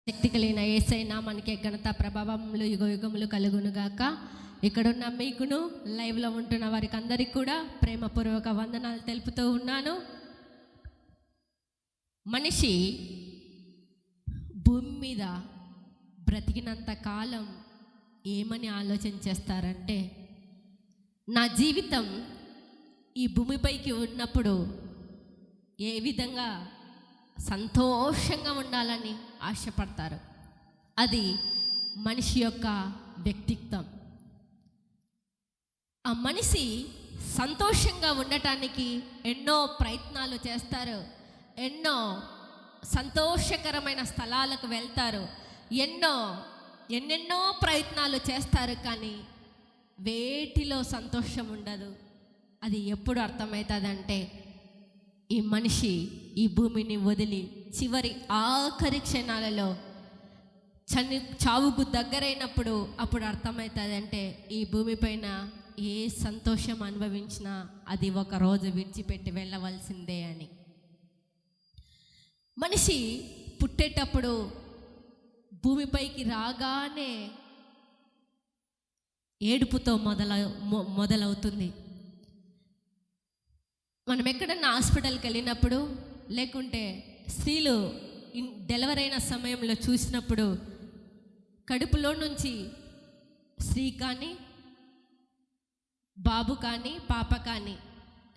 శక్తి కలిగిన యేసయ్య నామానికి ఘనత ప్రభావములు యుగ యుగములు కలుగునుగాక. ఇక్కడున్న మీకును లైవ్లో ఉంటున్న వారికి అందరికీ కూడా ప్రేమపూర్వక వందనాలు తెలుపుతూ ఉన్నాను. మనిషి భూమి మీద బ్రతికినంత కాలం ఏమని ఆలోచన చేస్తారంటే, నా జీవితం ఈ భూమిపైకి ఉన్నప్పుడు ఏ విధంగా సంతోషంగా ఉండాలని ఆశపడతారు. అది మనిషి యొక్క వ్యక్తిత్వం. ఆ మనిషి సంతోషంగా ఉండటానికి ఎన్నో ప్రయత్నాలు చేస్తారు, ఎన్నో సంతోషకరమైన స్థలాలకు వెళ్తారు, ఎన్నెన్నో ప్రయత్నాలు చేస్తారు. కానీ వేటిలో సంతోషం ఉండదు. అది ఎప్పుడు అర్థమవుతుందంటే, ఈ మనిషి ఈ భూమిని వదిలి చివరి ఆఖరి క్షణాలలో చావుకు దగ్గరైనప్పుడు అప్పుడు అర్థమవుతుందంటే, ఈ భూమిపైన ఏ సంతోషం అనుభవించినా అది ఒక రోజు విడిచిపెట్టి వెళ్ళవలసిందే అని. మనిషి పుట్టేటప్పుడు భూమిపైకి రాగానే ఏడుపుతో మొదలవుతుంది. మనం ఎక్కడన్నా హాస్పిటల్కి వెళ్ళినప్పుడు, లేకుంటే స్త్రీలు డెలివరీ అయిన సమయంలో చూసినప్పుడు, కడుపులో నుంచి స్త్రీ కానీ బాబు కానీ పాప కానీ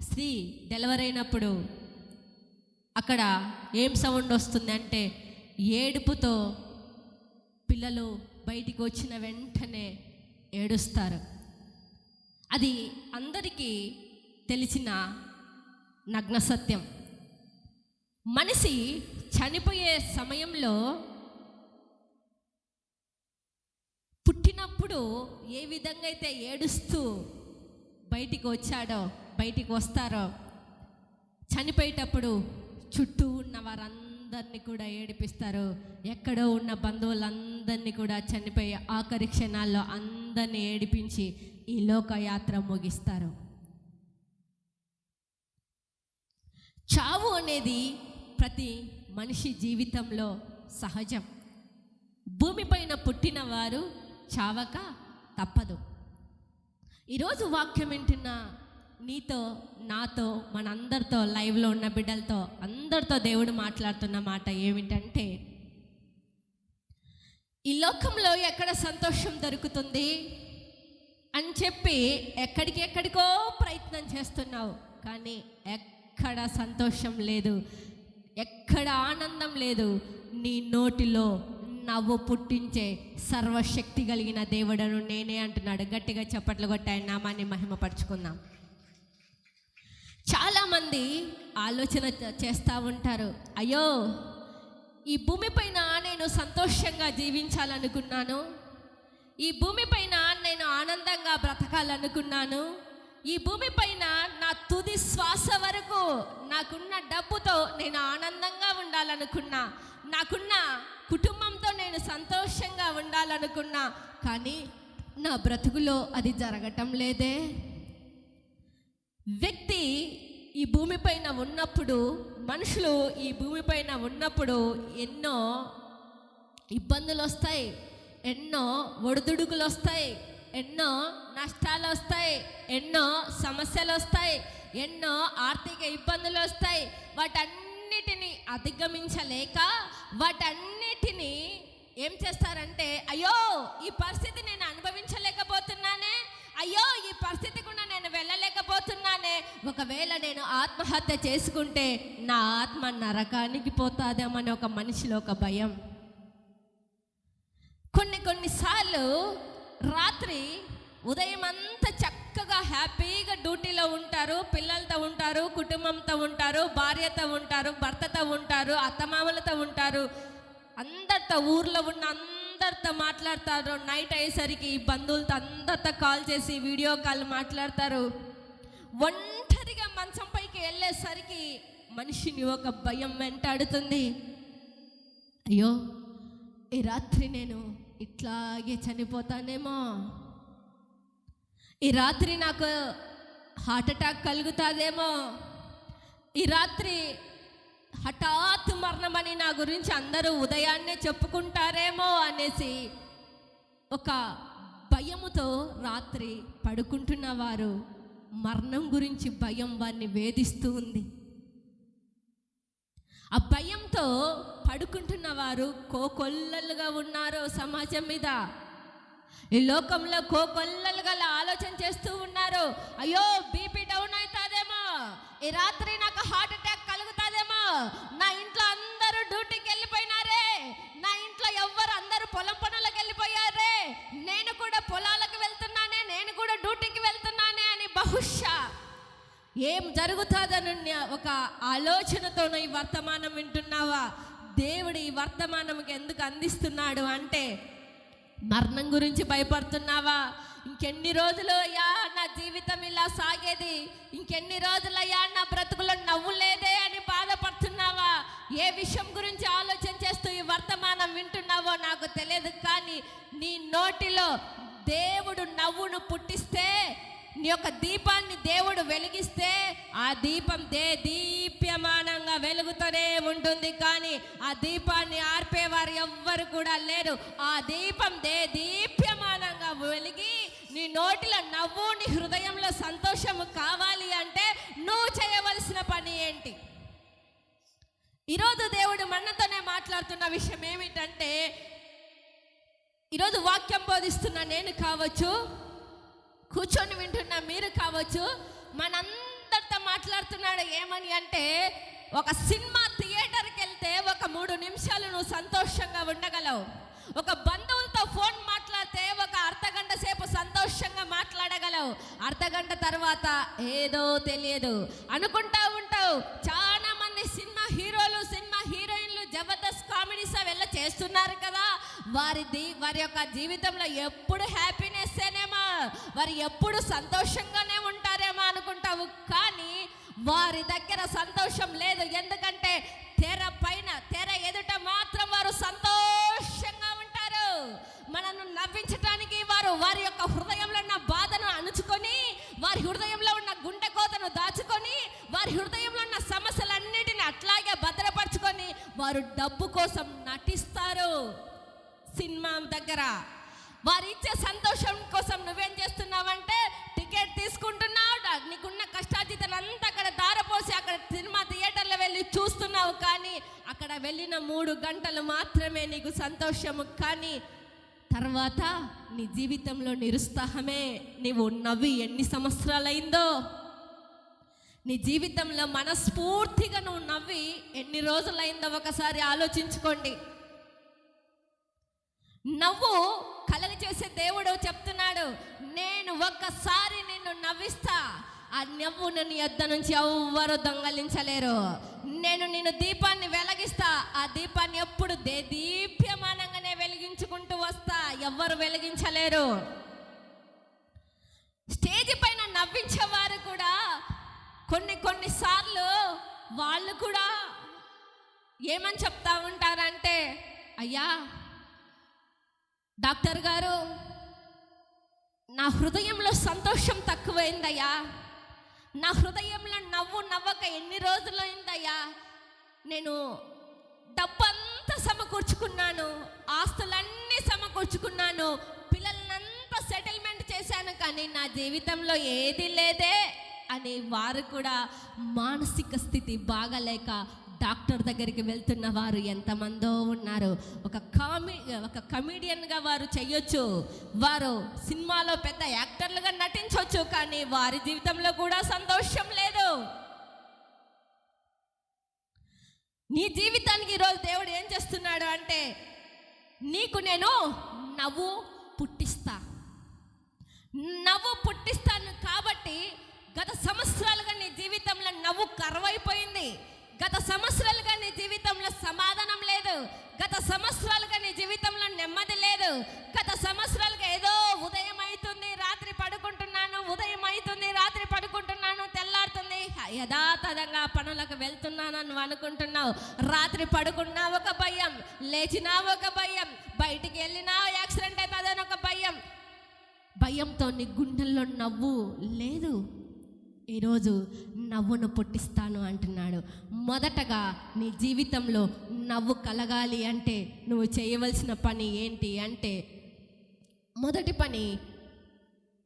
స్త్రీ డెలివరీ అయినప్పుడు అక్కడ ఏం సౌండ్ వస్తుంది అంటే, ఏడుపుతో పిల్లలు బయటికి వచ్చిన వెంటనే ఏడుస్తారు. అది అందరికీ తెలిసిన నగ్న సత్యం. మనిషి చనిపోయే సమయంలో పుట్టినప్పుడు ఏ విధంగా అయితే ఏడుస్తూ బయటికి వస్తారో, చనిపోయేటప్పుడు చుట్టూ ఉన్న వారందరినీ కూడా ఏడిపిస్తారు. ఎక్కడో ఉన్న బంధువులందరినీ కూడా చనిపోయే ఆఖరి క్షణాల్లో అందరినీ ఏడిపించి ఈ లోకయాత్ర ముగిస్తారు. చావు అనేది ప్రతి మనిషి జీవితంలో సహజం. భూమిపైన పుట్టిన వారు చావక తప్పదు. ఈరోజు వాక్యం వింటున్న నీతో, నాతో, మనందరితో, లైవ్లో ఉన్న బిడ్డలతో అందరితో దేవుడు మాట్లాడుతున్న మాట ఏమిటంటే, ఈ లోకంలో ఎక్కడ సంతోషం దొరుకుతుంది అని చెప్పి ఎక్కడికో ప్రయత్నం చేస్తున్నావు, కానీ ఎక్కడ సంతోషం లేదు, ఎక్కడ ఆనందం లేదు. నీ నోటిలో నవ్వు పుట్టించే సర్వశక్తి కలిగిన దేవుడను నేనే అంటున్నాడు. గట్టిగా చప్పట్లు కొట్టి ఆయన నామాన్ని మహిమపరుచుకుందాం. చాలామంది ఆలోచన చేస్తూ ఉంటారు, అయ్యో ఈ భూమిపైన నేను సంతోషంగా జీవించాలనుకున్నాను, ఈ భూమిపైన నేను ఆనందంగా బ్రతకాలనుకున్నాను, ఈ భూమిపైన నా తుది శ్వాస వరకు నాకున్న డబ్బుతో నేను ఆనందంగా ఉండాలనుకున్నా, నాకున్న కుటుంబంతో నేను సంతోషంగా ఉండాలనుకున్నా, కానీ నా బ్రతుకులో అది జరగటం లేదే. వ్యక్తి ఈ భూమిపైన ఉన్నప్పుడు, మనుషులు ఈ భూమిపైన ఉన్నప్పుడు ఎన్నో ఇబ్బందులు వస్తాయి, ఎన్నో ఒడిదుడుకులు వస్తాయి, ఎన్నో నష్టాలు వస్తాయి, ఎన్నో సమస్యలు వస్తాయి, ఎన్నో ఆర్థిక ఇబ్బందులు వస్తాయి. వాటన్నిటిని అధిగమించలేక వాటన్నిటిని ఏం చేస్తారంటే, అయ్యో ఈ పరిస్థితి నేను అనుభవించలేకపోతున్నానే, అయ్యో ఈ పరిస్థితి కూడా నేను వెళ్ళలేకపోతున్నానే, ఒకవేళ నేను ఆత్మహత్య చేసుకుంటే నా ఆత్మ నరకానికి పోతాదేమని ఒక మనిషిలో ఒక భయం. కొన్నిసార్లు రాత్రి ఉదయం అంతా చక్కగా హ్యాపీగా డ్యూటీలో ఉంటారు, పిల్లలతో ఉంటారు, కుటుంబంతో ఉంటారు, భార్యతో ఉంటారు, భర్తతో ఉంటారు, అత్తమామలతో ఉంటారు, అందరితో ఊర్లో ఉన్న అందరితో మాట్లాడతారు. నైట్ అయ్యేసరికి బంధువులతో అందరితో కాల్ చేసి వీడియో కాల్ మాట్లాడతారు. ఒంటరిగా మంచం పైకి వెళ్ళేసరికి మనిషిని ఒక భయం వెంటాడుతుంది. అయ్యో ఈ రాత్రి నేను ఇట్లాగే చనిపోతానేమో, ఈ రాత్రి నాకు హార్ట్ అటాక్ కలుగుతుందేమో, ఈ రాత్రి హఠాత్ మరణమని నా గురించి అందరూ ఉదయాన్నే చెప్పుకుంటారేమో అనేసి ఒక భయముతో రాత్రి పడుకుంటున్న వారు, మరణం గురించి భయం వారిని వేధిస్తూ ఉంది. ఆ భయంతో పడుకుంటున్న వారు కోకొల్లలుగా ఉన్నారు సమాజం మీద. ఈ లోకంలో కోకొల్లలుగా ఆలోచన చేస్తూ ఉన్నారు. అయ్యో బీపీ డౌన్ అవుతుందేమో, ఈ రాత్రి నాకు హార్ట్ అటాక్ కలుగుతుందేమో, నా ఇంట్లో అందరూ డ్యూటీకి వెళ్ళిపోయినారే, నా ఇంట్లో ఎవ్వరు అందరూ పొలం పనులకు వెళ్ళిపోయారే, నేను కూడా పొలాలకు వెళ్తున్నానే, నేను కూడా డ్యూటీకి వెళ్తున్నానే అని బహుశా ఏం జరుగుతుందన్న ఒక ఆలోచనతోనే ఈ వర్తమానం వింటున్నావా? దేవుడు ఈ వర్తమానంకి ఎందుకు అందిస్తున్నాడు అంటే, మరణం గురించి భయపడుతున్నావా? ఇంకెన్ని రోజులు అయ్యా నా జీవితం ఇలా సాగేది, ఇంకెన్ని రోజులయ్యా నా బ్రతుకులో నవ్వు లేదే అని బాధపడుతున్నావా? ఏ విషయం గురించి ఆలోచన చేస్తూ ఈ వర్తమానం వింటున్నావో నాకు తెలియదు, కానీ నీ నోటిలో దేవుడు నవ్వును పుట్టిస్తే, నీ యొక్క దీపాన్ని దేవుడు వెలిగిస్తే, ఆ దీపం దీప్యమానంగా వెలుగుతూనే ఉంటుంది. కానీ ఆ దీపాన్ని ఆర్పేవారు ఎవ్వరు కూడా లేరు. ఆ దీపం దీప్యమానంగా వెలిగి నీ నోటిలో నవ్వు, నీ హృదయంలో సంతోషము కావాలి అంటే నువ్వు చేయవలసిన పని ఏంటి? ఈరోజు దేవుడు మనతోనే మాట్లాడుతున్న విషయం ఏమిటంటే, ఈరోజు వాక్యం బోధిస్తున్న నేను కావచ్చు, కూర్చొని వింటున్న మీరు కావచ్చు, మనందరితో మాట్లాడుతున్నాడు. ఏమని అంటే, ఒక సినిమా థియేటర్కి వెళ్తే ఒక 3 నిమిషాలు నువ్వు సంతోషంగా ఉండగలవు. ఒక బంధువులతో ఫోన్ మాట్లాడితే ఒక అర్ధగంట సేపు సంతోషంగా మాట్లాడగలవు. అర్ధగంట తర్వాత ఏదో తెలియదు అనుకుంటా ఉంటావు. చాలా మంది సినిమా హీరోలు, సినిమా హీరోయిన్లు జబర్దస్త్ కామెడీస్ వెళ్ళ చేస్తున్నారు కదా, వారి యొక్క జీవితంలో ఎప్పుడు హ్యాపీనెస్ ఏనేమో, వారు ఎప్పుడు సంతోషంగానే ఉంటారేమో అనుకుంటావు. కానీ వారి దగ్గర సంతోషం లేదు. ఎందుకంటే తెర ఎదుట మాత్రం వారు సంతోషంగా ఉంటారు. మనను నవ్వించడానికి వారి యొక్క హృదయంలో ఉన్న బాధను అణుచుకొని, వారి హృదయంలో ఉన్న గుండె కోతను దాచుకొని, వారి హృదయంలో ఉన్న సమస్యలన్నిటిని అట్లాగే భద్రపరచుకొని వారు డబ్బు కోసం నటిస్తారు. సినిమా దగ్గర వారు ఇచ్చే సంతోషం కోసం నువ్వేం చేస్తున్నావంటే, టికెట్ తీసుకుంటున్నావు, నీకున్న కష్టార్జితం అంతా అక్కడ దారపోసి అక్కడ సినిమా థియేటర్లో వెళ్ళి చూస్తున్నావు. కానీ అక్కడ వెళ్ళిన 3 గంటలు మాత్రమే నీకు సంతోషము. కానీ తర్వాత నీ జీవితంలో నిరుత్సాహమే. నీవు నవ్వి ఎన్ని సంవత్సరాలైందో, నీ జీవితంలో మనస్ఫూర్తిగా నువ్వు నవ్వి ఎన్ని రోజులైందో ఒకసారి ఆలోచించుకోండి. నవ్వు కలగ చేసే దేవుడు చెప్తున్నాడు, నేను ఒక్కసారి నిన్ను నవ్విస్తా, ఆ నవ్వును నీ యొద్ద నుంచి ఎవ్వరు దొంగలించలేరు. నేను నిన్ను దీపాన్ని వెలిగిస్తా, ఆ దీపాన్ని ఎప్పుడు దీప్యమానంగానే వెలిగించుకుంటూ వస్తా, ఎవ్వరు వెలిగించలేరు. స్టేజ్ పైన నవ్వించేవారు కూడా కొన్నిసార్లు వాళ్ళు కూడా ఏమని చెప్తా ఉంటారంటే, అయ్యా డాక్టర్ గారు, నా హృదయంలో సంతోషం తక్కువైందయ్యా, నా హృదయంలో నవ్వక ఎన్ని రోజులైందయ్యా, నేను డబ్బంతా సమకూర్చుకున్నాను, ఆస్తులన్నీ సమకూర్చుకున్నాను, పిల్లలనంతా సెటిల్మెంట్ చేశాను, కానీ నా జీవితంలో ఏది లేదే అని వారు కూడా మానసిక స్థితి బాగలేక డాక్టర్ దగ్గరికి వెళ్తున్న వారు ఎంతమందో ఉన్నారు. ఒక కమీడియన్గా వారు చెయ్యొచ్చు, వారు సినిమాలో పెద్ద యాక్టర్లుగా నటించవచ్చు, కానీ వారి జీవితంలో కూడా సంతోషం లేదు. నీ జీవితానికి ఈరోజు దేవుడు ఏం చేస్తున్నాడు అంటే, నీకు నేను నవ్వు పుట్టిస్తాను కాబట్టి గత సంవత్సరాలుగా నీ జీవితంలో నవ్వు కరువైపోయింది. గత సంవత్సరాలుగా నీ జీవితంలో సమాధానం లేదు. గత సంవత్సరాలుగా నీ జీవితంలో నెమ్మది లేదు. గత సంవత్సరాలుగా ఏదో ఉదయం అవుతుంది రాత్రి పడుకుంటున్నాను, ఉదయం అవుతుంది రాత్రి పడుకుంటున్నాను, తెల్లారుతుంది యథాతథంగా పనులకు వెళ్తున్నాను నువ్వు అనుకుంటున్నావు. రాత్రి పడుకున్నా ఒక భయం, లేచినా ఒక భయం, బయటికి వెళ్ళినా యాక్సిడెంట్ అవుతుందని ఒక భయంతో నీ గుండెల్లో నవ్వు లేదు. ఈరోజు నవ్వును పుట్టిస్తాను అంటున్నాడు. మొదటగా నీ జీవితంలో నవ్వు కలగాలి అంటే నువ్వు చేయవలసిన పని ఏంటి అంటే, మొదటి పని,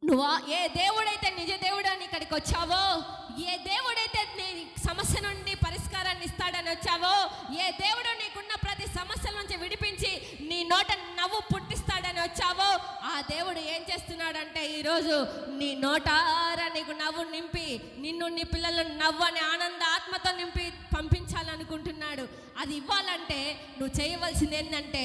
నువ్వు ఏ దేవుడైతే నిజ దేవుడు అని ఇక్కడికి వచ్చావో, ఏ దేవుడైతే నీ సమస్య నుండి పరిష్కారాన్ని ఇస్తాడని వచ్చావో, ఏ దేవుడు నీకున్న ప్రతి సమస్యల నుంచి విడిపించి నీ నోట నవ్వు పుట్టిస్తాడని వచ్చావో, ఆ దేవుడు ఏం చేస్తున్నాడంటే ఈరోజు నీ నోటారా నీకు నవ్వు నింపి నిన్ను నీ పిల్లలను నవ్వు అనే ఆనంద ఆత్మతో నింపి పంపించాలనుకుంటున్నాడు. అది ఇవ్వాలంటే నువ్వు చేయవలసింది ఏంటంటే,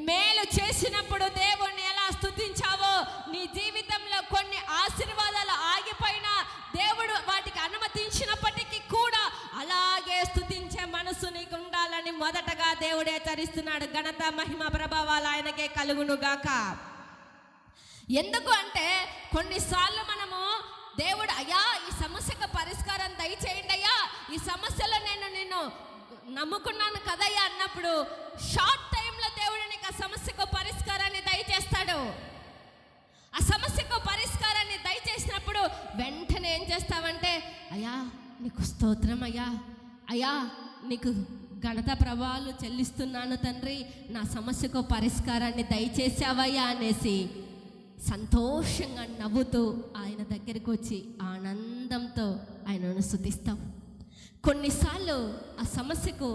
మేలు చేసినప్పుడు దేవుణ్ణి ఎలా స్తుతించావో, నీ జీవితంలో కొన్ని ఆశీర్వాదాలు ఆగిపోయినా దేవుడు వాటికి అనుమతించినప్పటికీ కూడా అలాగే స్తుతించే మనసు నీకు ఉండాలని మొదటగా దేవుడు హెచ్చరిస్తున్నాడు. ఘనత మహిమ ప్రభావాలు ఆయనకే కలుగునుగాక. ఎందుకు అంటే కొన్నిసార్లు మనము దేవుడు, అయ్యా ఈ సమస్యకు పరిష్కారం దయచేయండి అయ్యా, ఈ సమస్యలో నేను నిన్ను నమ్ముకున్నాను కదయ్యా అన్నప్పుడు షార్ట్ టైంలో దేవుడు నీకు ఆ సమస్యకు పరిష్కారాన్ని దయచేస్తాడు. ఆ సమస్యకు పరిష్కారాన్ని దయచేసినప్పుడు వెంటనే ఏం చేస్తావంటే, అయ్యా నీకు స్తోత్రం అయ్యా, అయ్యా నీకు ఘనత ప్రభావాలు చెల్లిస్తున్నాను తండ్రి, నా సమస్యకు పరిష్కారాన్ని దయచేసావయ్యా అనేసి సంతోషంగా నవ్వుతూ ఆయన దగ్గరికి వచ్చి ఆనందంతో ఆయనను స్తుతిస్తాం. కొన్నిసార్లు ఆ సమస్యకు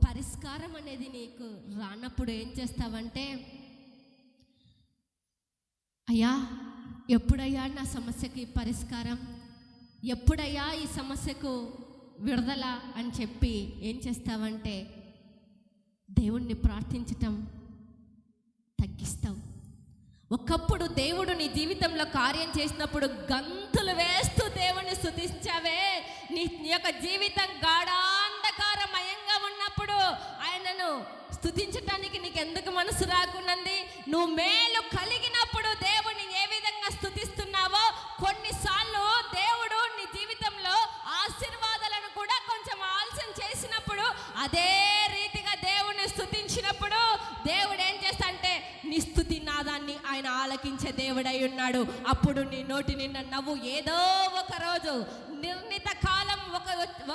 పరిష్కారం అనేది నీకు రానప్పుడు ఏం చేస్తావంటే, అయ్యా ఎప్పుడయ్యా నా సమస్యకి పరిష్కారం, ఎప్పుడయ్యా ఈ సమస్యకు విడుదల అని చెప్పి ఏం చేస్తావంటే దేవుణ్ణి ప్రార్థించటం తగ్గిస్తావు. ఒకప్పుడు దేవుడు నీ జీవితంలో కార్యం చేసినప్పుడు గంతులు వేస్తూ దేవుణ్ణి స్తుతించావే. నీ యొక్క జీవితం గాఢాంధకారమయంగా ఉన్నప్పుడు ఆయనను స్తుతించటానికి నీకు ఎందుకు మనసు రాకున్నది? నువ్వు మేలు కలిగినప్పుడు దేవుని ఏ విధంగా స్తుతిస్తున్నావో, కొన్నిసార్లు దేవుడు నీ జీవితంలో ఆశీర్వాదాలను కూడా కొంచెం ఆలస్యం చేసినప్పుడు, అదే రీతిగా దేవుని స్తుతించినప్పుడు దేవుడు ఏం చేస్తాడంటే నీ స్తుతి నాదాన్ని ఆయన ఆలకించే దేవుడై ఉన్నాడు. అప్పుడు నీ నోటి నిండా నవ్వు ఏదో ఒక రోజు, నిర్ణీత కాలం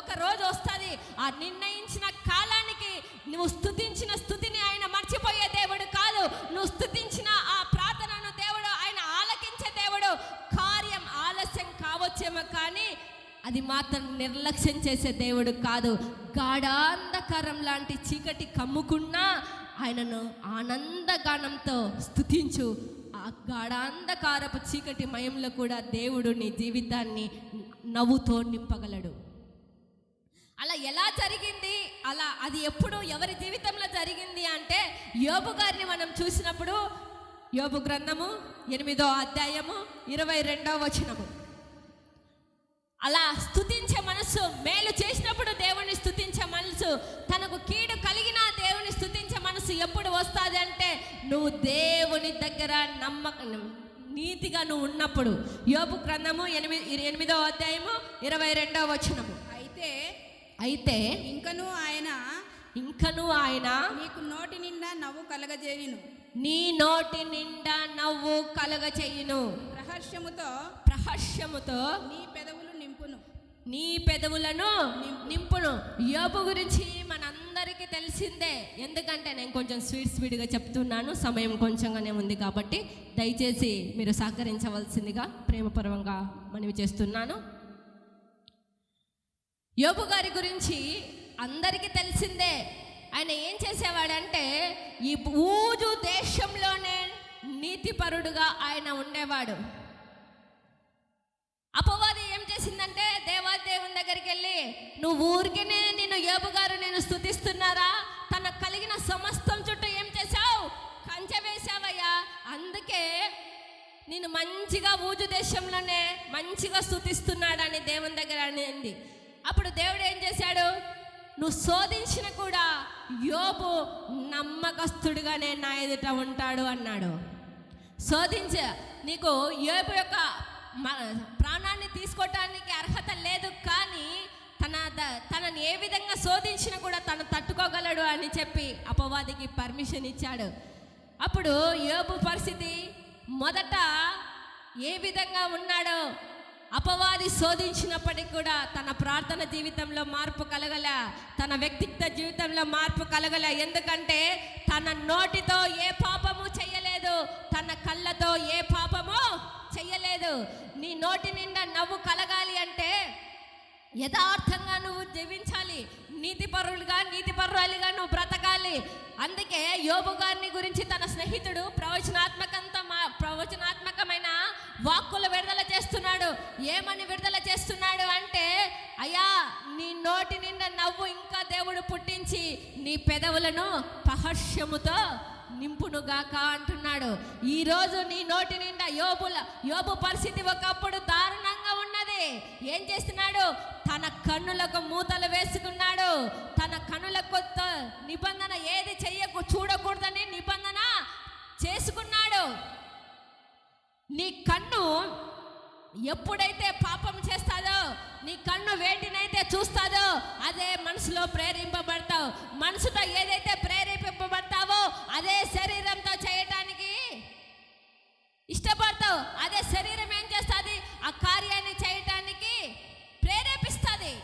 ఒక రోజు వస్తుంది. ఆ నిర్ణయించిన కాలానికి నువ్వు స్తుతించిన స్తుతిని ఆయన మర్చిపోయే దేవుడు కాదు. నువ్వు స్తుతించిన ఆ ప్రార్థనను దేవుడు ఆయన ఆలకించే దేవుడు. కార్యం ఆలస్యం కావచ్చేమో కానీ అది మాత్రం నిర్లక్ష్యం చేసే దేవుడు కాదు. గాఢాంధకారం లాంటి చీకటి కమ్ముకున్నా ఆయనను ఆనందగానంతో స్తుతించు. ఆ గాఢాంధకారపు చీకటి మయంలో కూడా దేవుడు నీ జీవితాన్ని నవ్వుతో నింపగలడు. అలా ఎలా జరిగింది? అది ఎప్పుడు ఎవరి జీవితంలో జరిగింది అంటే, యోబు గారిని మనం చూసినప్పుడు యోబు గ్రంథము 8వ అధ్యాయము 22వ వచనము. అలా స్తుతించే మనసు, మేలు చేసినప్పుడు దేవుని స్తుతించే మనసు, తనకు కీడు కలిగిన దేవుని స్తుతించే మనసు ఎప్పుడు వస్తుంది అంటే, నువ్వు దేవుని దగ్గర నీతిగా నువ్వు ఉన్నప్పుడు. యోబు గ్రంథము 8వ అధ్యాయము 22వ వచనము. అయితే ఇంకను ఆయన నీకు నోటి నిండా నవ్వు కలగజేయును, నీ నోటి నిండా నవ్వు కలగచేయును, ప్రహర్షముతో నీ పెదవులను నింపును. యోబు గురించి మనందరికీ తెలిసిందే. ఎందుకంటే నేను కొంచెం స్పీడ్గా చెప్తున్నాను, సమయం కొంచెంగానే ఉంది కాబట్టి దయచేసి మీరు సహకరించవలసిందిగా ప్రేమపూర్వకంగా మనవి చేస్తున్నాను. యోబు గారి గురించి అందరికీ తెలిసిందే. ఆయన ఏం చేసేవాడంటే, ఈ ఊజు దేశంలోనే నీతిపరుడుగా ఆయన ఉండేవాడు. అపవాది ఏం చేసిందంటే, దేవాదేవుని దగ్గరికి వెళ్ళి, నువ్వు ఊరికేనే నిన్ను యోబు గారు నేను స్తుతిస్తున్నారా, తనకు కలిగిన సమస్తం చుట్టూ ఏం చేశావు? కంచె వేశావయ్యా, అందుకే నేను మంచిగా ఊజు దేశంలోనే మంచిగా స్తుతిస్తున్నాడని దేవుని దగ్గర అనింది. అప్పుడు దేవుడు ఏం చేశాడు? నువ్వు శోధించిన కూడా యోబు నమ్మకస్తుడిగానే నా ఎదుట ఉంటాడు అన్నాడు. నీకు యోబు యొక్క ప్రాణాన్ని తీసుకోవటానికి అర్హత లేదు, కానీ తనని ఏ విధంగా శోధించినా కూడా తను తట్టుకోగలడు అని చెప్పి అపవాదికి పర్మిషన్ ఇచ్చాడు. అప్పుడు యోబు పరిస్థితి మొదట ఏ విధంగా ఉన్నాడో అపవాది శోధించినప్పటికీ కూడా తన ప్రార్థన జీవితంలో మార్పు కలగల, తన వ్యక్తిత్వ జీవితంలో మార్పు కలగల. ఎందుకంటే తన నోటితో ఏ పాపము చెయ్యలేదు, తన కళ్ళతో ఏ పాపము చెయ్యలేదు. నీ నోటి నిండా నవ్వు కలగాలి అంటే యథార్థంగా నువ్వు జీవించాలి, నీతిపరురాలిగా నువ్వు బ్రతకాలి. అందుకే యోబు గారిని గురించి తన స్నేహితుడు ప్రవచనాత్మకమైన వాక్కులు విడుదల చేస్తున్నాడు. ఏమని విడుదల చేస్తున్నాడు అంటే, అయ్యా నీ నోటి నిండా నవ్వు ఇంకా దేవుడు పుట్టించి నీ పెదవులను ప్రహర్షముతో నింపునుగాక అంటున్నాడు. ఈరోజు నీ నోటి నిండా యోబు పరిస్థితి ఒకప్పుడు దారుణంగా ఉన్నది. ఏం చేస్తున్నాడు? తన కన్నులకు మూతలు వేసుకున్నాడు. తన కన్నులకు నిబంధన ఏది చూడకూడదని నిబంధన చేసుకున్నాడు. నీ కన్ను ఎప్పుడైతే పాపం చేస్తాదో, నీ కన్ను వేటినైతే చూస్తాదో అదే మనసులో ప్రేరేపింపబడతావు. మనసుతో ఏదైతే ప్రేరేపింపబడతావో అదే శరీరంతో చేయటానికి ఇష్టపడతావు. అదే శరీరం ఏం చేస్తుంది? ఆ కార్యాన్ని చేయటానికి ప్రేరేపిస్తుంది.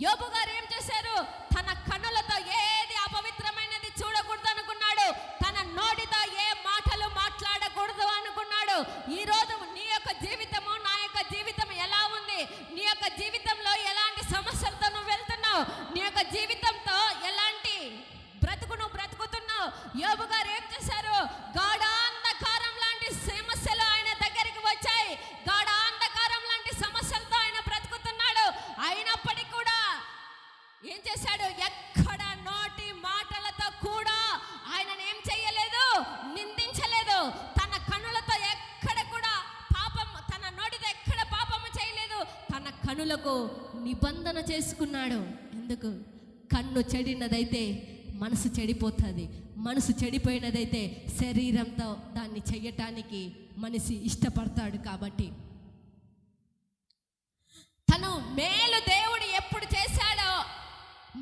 యోబు గారు ఏం చేశారు? తన కన్నులతో ఏది అపవిత్రమైనది చూడకూడదు అనుకున్నాడు. తన నోటితో ఏ మాటలు మాట్లాడకూడదు అనుకున్నాడు. ఈరోజు నీ యొక్క జీవితము, నా యొక్క జీవితం ఎలా ఉంది? నీ యొక్క జీవితంలో ఎలాంటి సమస్యలతో నువ్వు వెళ్తున్నావు? నీ యొక్క జీవితంతో ఎలాంటి బ్రతుకు నువ్వు బ్రతుకుతున్నావు? యోబు గారు ఏం చేశారు? గాఢాంధకారం లాంటి సమస్యలు ఆయన దగ్గరికి వచ్చాయి. గాఢాంధకారం లాంటి సమస్యలతో ఆయన బ్రతుకుతున్నాడు. అయినప్పటికీ కూడా ఏం చేశాడు? ఎక్కడ నోటి మాటలతో కూడా ఆయనను ఏం చేయలేదు, నిందించలేదు. తన కన్నులతో ఎక్కడ కూడా పాపం, తన నోటితో ఎక్కడ పాపము చేయలేదు. తన కన్నులకు నిబంధన చేసుకున్నాడు. ఎందుకు? కన్ను చెడినదైతే మనసు చెడిపోతుంది. మనసు చెడిపోయినదైతే శరీరంతో దాన్ని చెయ్యటానికి మనిషి ఇష్టపడతాడు. కాబట్టి తను మేలు దేవుడు ఎప్పుడు చేశాడో,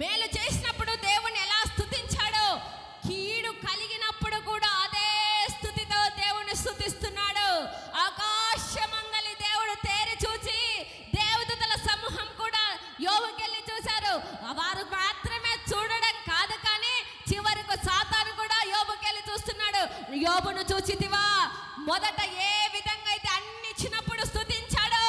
మేలు చేసినప్పుడు దేవుని ఎలా స్తుతించాడో, కీడు కలిగినప్పుడు కూడా అదే స్తుతితో దేవుని స్తుతిస్తున్నాడు. ఆకాశమందలి దేవుడు తేరి చూచి దేవదూతల సమూహం కూడా యోబుకెళ్ళి చూశారు. వారు మాత్రమే చూడడం కాదు, కానీ చివరకు సాతాను కూడా యోబుకెళ్ళి చూస్తున్నాడు. యోబును చూచితివా? మొదట ఏ విధంగా అయితే అన్ని ఇచ్చినప్పుడు స్తుతించాడో,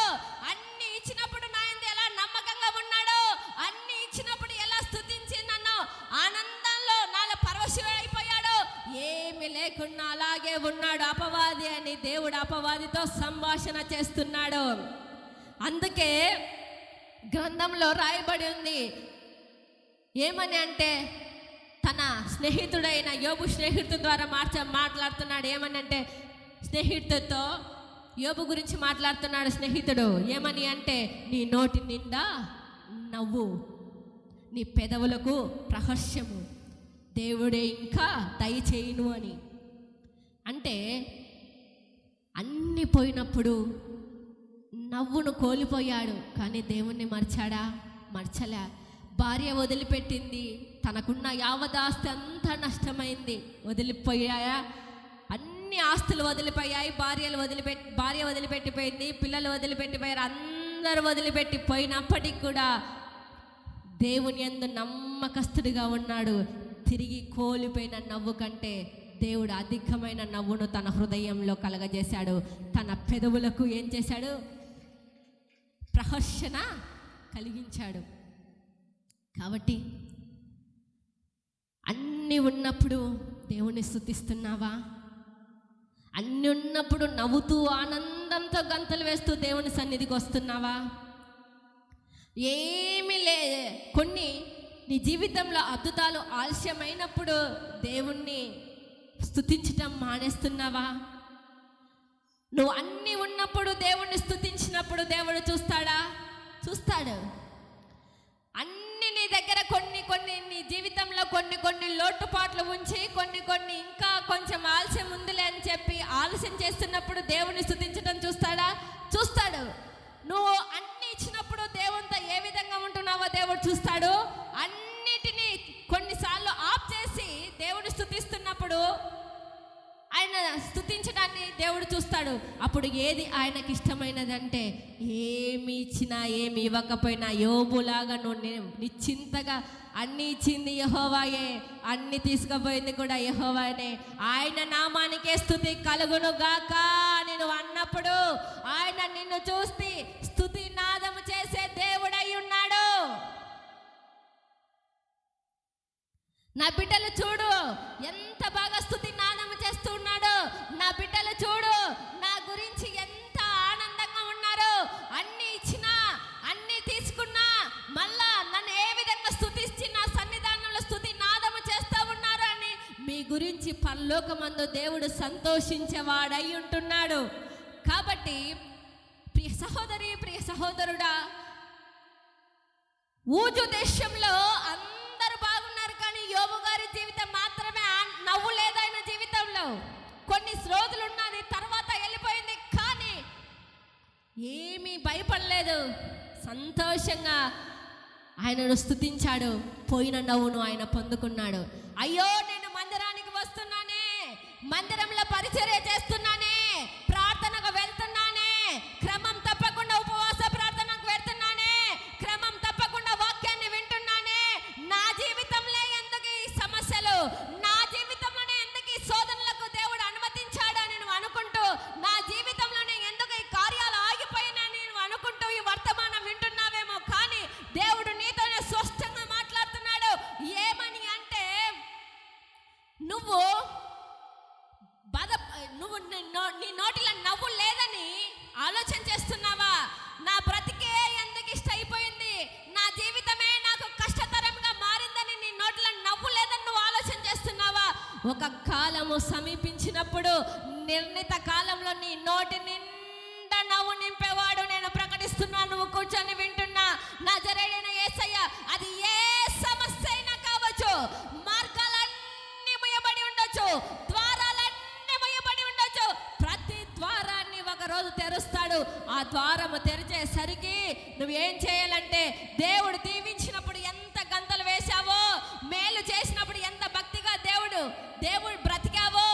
అన్ని ఇచ్చినప్పుడు నా యందు ఎలా నమ్మకంగా ఉన్నాడో, అన్ని ఇచ్చినప్పుడు ఎలా స్తుతించి నన్ను ఆనందంలో నాలో పరవశమైపోయాడో, ఏమి లేకున్నా అలాగే ఉన్నాడు అపవాది అని దేవుడు అపవాదితో సంభాషణ చేస్తున్నాడు. అందుకే గ్రంథంలో రాయబడి ఉంది. ఏమని అంటే, తన స్నేహితుడైన యోబు స్నేహితుడి ద్వారా మాట్లాడుతున్నాడు. ఏమని అంటే, స్నేహితుడితో యోబు గురించి మాట్లాడుతున్నాడు స్నేహితుడు. ఏమని అంటే, నీ నోటి నిండా నవ్వు, నీ పెదవులకు ప్రహర్షము, దేవుడే ఇంకా దయచేయును అని. అంటే అన్నీ పోయినప్పుడు నవ్వును కోల్పోయాడు, కానీ దేవుణ్ణి మర్చలే. భార్య వదిలిపెట్టింది, తనకున్న యావదాస్తి అంతా నష్టమైంది. వదిలిపోయాయా? అన్ని ఆస్తులు వదిలిపోయాయి. భార్య వదిలిపెట్టిపోయింది, పిల్లలు వదిలిపెట్టిపోయారు, అందరూ వదిలిపెట్టిపోయినప్పటికీ కూడా దేవుని యందు నమ్మకస్తుడిగా ఉన్నాడు. తిరిగి కోల్పోయిన నవ్వు కంటే దేవుడు అధికమైన నవ్వును తన హృదయంలో కలగజేశాడు. తన పెదవులకు ఏం చేశాడు? ప్రహర్షణ కలిగించాడు. కాబట్టి అన్నీ ఉన్నప్పుడు దేవుని స్తుతిస్తున్నావా? అన్నీ ఉన్నప్పుడు నవ్వుతూ ఆనందంతో గంతలు వేస్తూ దేవుని సన్నిధికి వస్తున్నావా? ఏమీ కొన్ని నీ జీవితంలో అద్భుతాలు ఆలస్యమైనప్పుడు దేవుణ్ణి స్తుతించటం మానేస్తున్నావా? నువ్వు అన్నీ ఉన్నప్పుడు దేవుణ్ణి స్తుతించినప్పుడు దేవుడు చూస్తాడు. అన్ని నీ దగ్గర కొన్ని నీ జీవితంలో కొన్ని లోటుపాట్లు ఉంచి కొన్ని ఇంకా కొంచెం ఆలస్యం ఉందిలే అని చెప్పి ఆలస్యం చేస్తున్నప్పుడు దేవుని స్తుతించడం చూస్తాడు. నువ్వు అన్ని ఇచ్చినప్పుడు దేవునితో ఏ విధంగా ఉంటున్నావో దేవుడు చూస్తాడు. అన్నిటినీ కొన్నిసార్లు ఆఫ్ చేసి దేవుని స్తుతిస్తున్నప్పుడు ఆయన ఆయన స్తుతించడాన్ని దేవుడు చూస్తాడు. అప్పుడు ఏది ఆయనకి ఇష్టమైనదంటే ఏమి ఇచ్చినా ఏమి ఇవ్వకపోయినా యోబులాగా నువ్వు నిశ్చింతగా అన్ని ఇచ్చింది యెహోవాయే, అన్ని తీసుకుపోయింది కూడా యెహోవానే, ఆయన నామానికే స్తుతి కలుగును గాక అని నువ్వు అన్నప్పుడు ఆయన నిన్ను చూసి స్తుతి నాదము చేసే దేవుడై ఉన్నాడు. నా బిడ్డలు చూడు ఎంత బాగా స్తుతి నాదము చేస్తూ ఉన్నాడు. నా బిడ్డలు చూడు నా గురించి ఎంత ఆనందంగా ఉన్నారు. అన్ని ఇచ్చినా అన్ని తీసుకున్నా మళ్ళా నన్ను ఏ విధంగా స్తుతించి నా సన్నిధానంలో స్తుతి నాదము చేస్తూ ఉన్నారు అని మీ గురించి పరలోకమందు దేవుడు సంతోషించేవాడై ఉంటున్నాడు. కాబట్టి ప్రియ సహోదరి, ప్రియ సహోదరుడా, ఊజు దేశంలో అందరూ బాగున్నారు, కానీ యోబు గారి జీవితం మాత్రమే నవ్వు లేదు. ఆయన జీవితంలో కొన్ని రోజులు ఉన్నది, తర్వాత వెళ్ళిపోయింది, కానీ ఏమీ భయపడలేదు. సంతోషంగా ఆయనను స్తుతించాడు. పోయిన నవ్వును ఆయన పొందుకున్నాడు. అయ్యో నేను మందిరానికి వస్తున్నానే, మందిరంలో పరిచర్య చేస్తున్నానే, ప్రార్థనకు వెళ్తున్నానే, క్రమం తప్పకుండా ఉపవాస ప్రార్థనకు వెళ్తున్నానే, క్రమం తప్పకుండా వాక్యాన్ని వింటున్నానే, నా జీవితంలో ఎందుకు ఈ సమస్యలు, నా జీవితంలోనే ఎందుకు ఈ శోధనలకు దేవుడు అనుమతించాడు అని నువ్వు అనుకుంటూ, నా జీవితంలోనే ఎందుకు ఈ కార్యాలు ఆగిపోయినాయని నువ్వు అనుకుంటూ ఈ వర్తమానం వింటున్నావేమో, కానీ దేవుడు నీతోనే స్పష్టంగా మాట్లాడుతున్నాడు. ఏమని అంటే, నువ్వు నీ నోటిలో నవ్వు లేదని ఆలోచన చేస్తున్నావా? నా బ్రతికే ఎందుకు ఇష్ట అయిపోయింది, నా జీవితమే నాకు కష్టతరంగా మారిందని నీ నోటిలో నవ్వు లేదని నువ్వు ఆలోచన చేస్తున్నావా? ఒక కాలము సమీపించినప్పుడు నిర్ణీత కాలంలో నీ నోటి నిండా నవ్వు నింపేవాడు నేను ప్రకటిస్తున్నాను. నువ్వు కూర్చొని వింటున్నా నజరేయుడైన యేసయ్య, అది ఏ సమస్య అయినా కావచ్చు, మార్గాలన్నీ ముయ్యబడి ఉండొచ్చు, ద్వారాలన్నీ ముయ్యబడి ఉండొచ్చు, ప్రతి ద్వారాన్ని ఒక రోజు తెరుస్తాడు. ఆ ద్వారము తెరిచేసరికి నువ్వేం చేయాలంటే, దేవుడు దీవించినప్పుడు ఎంత గంతలు వేశావో, మేలు చేసినప్పుడు ఎంత భక్తిగా దేవుడు బ్రతికావో,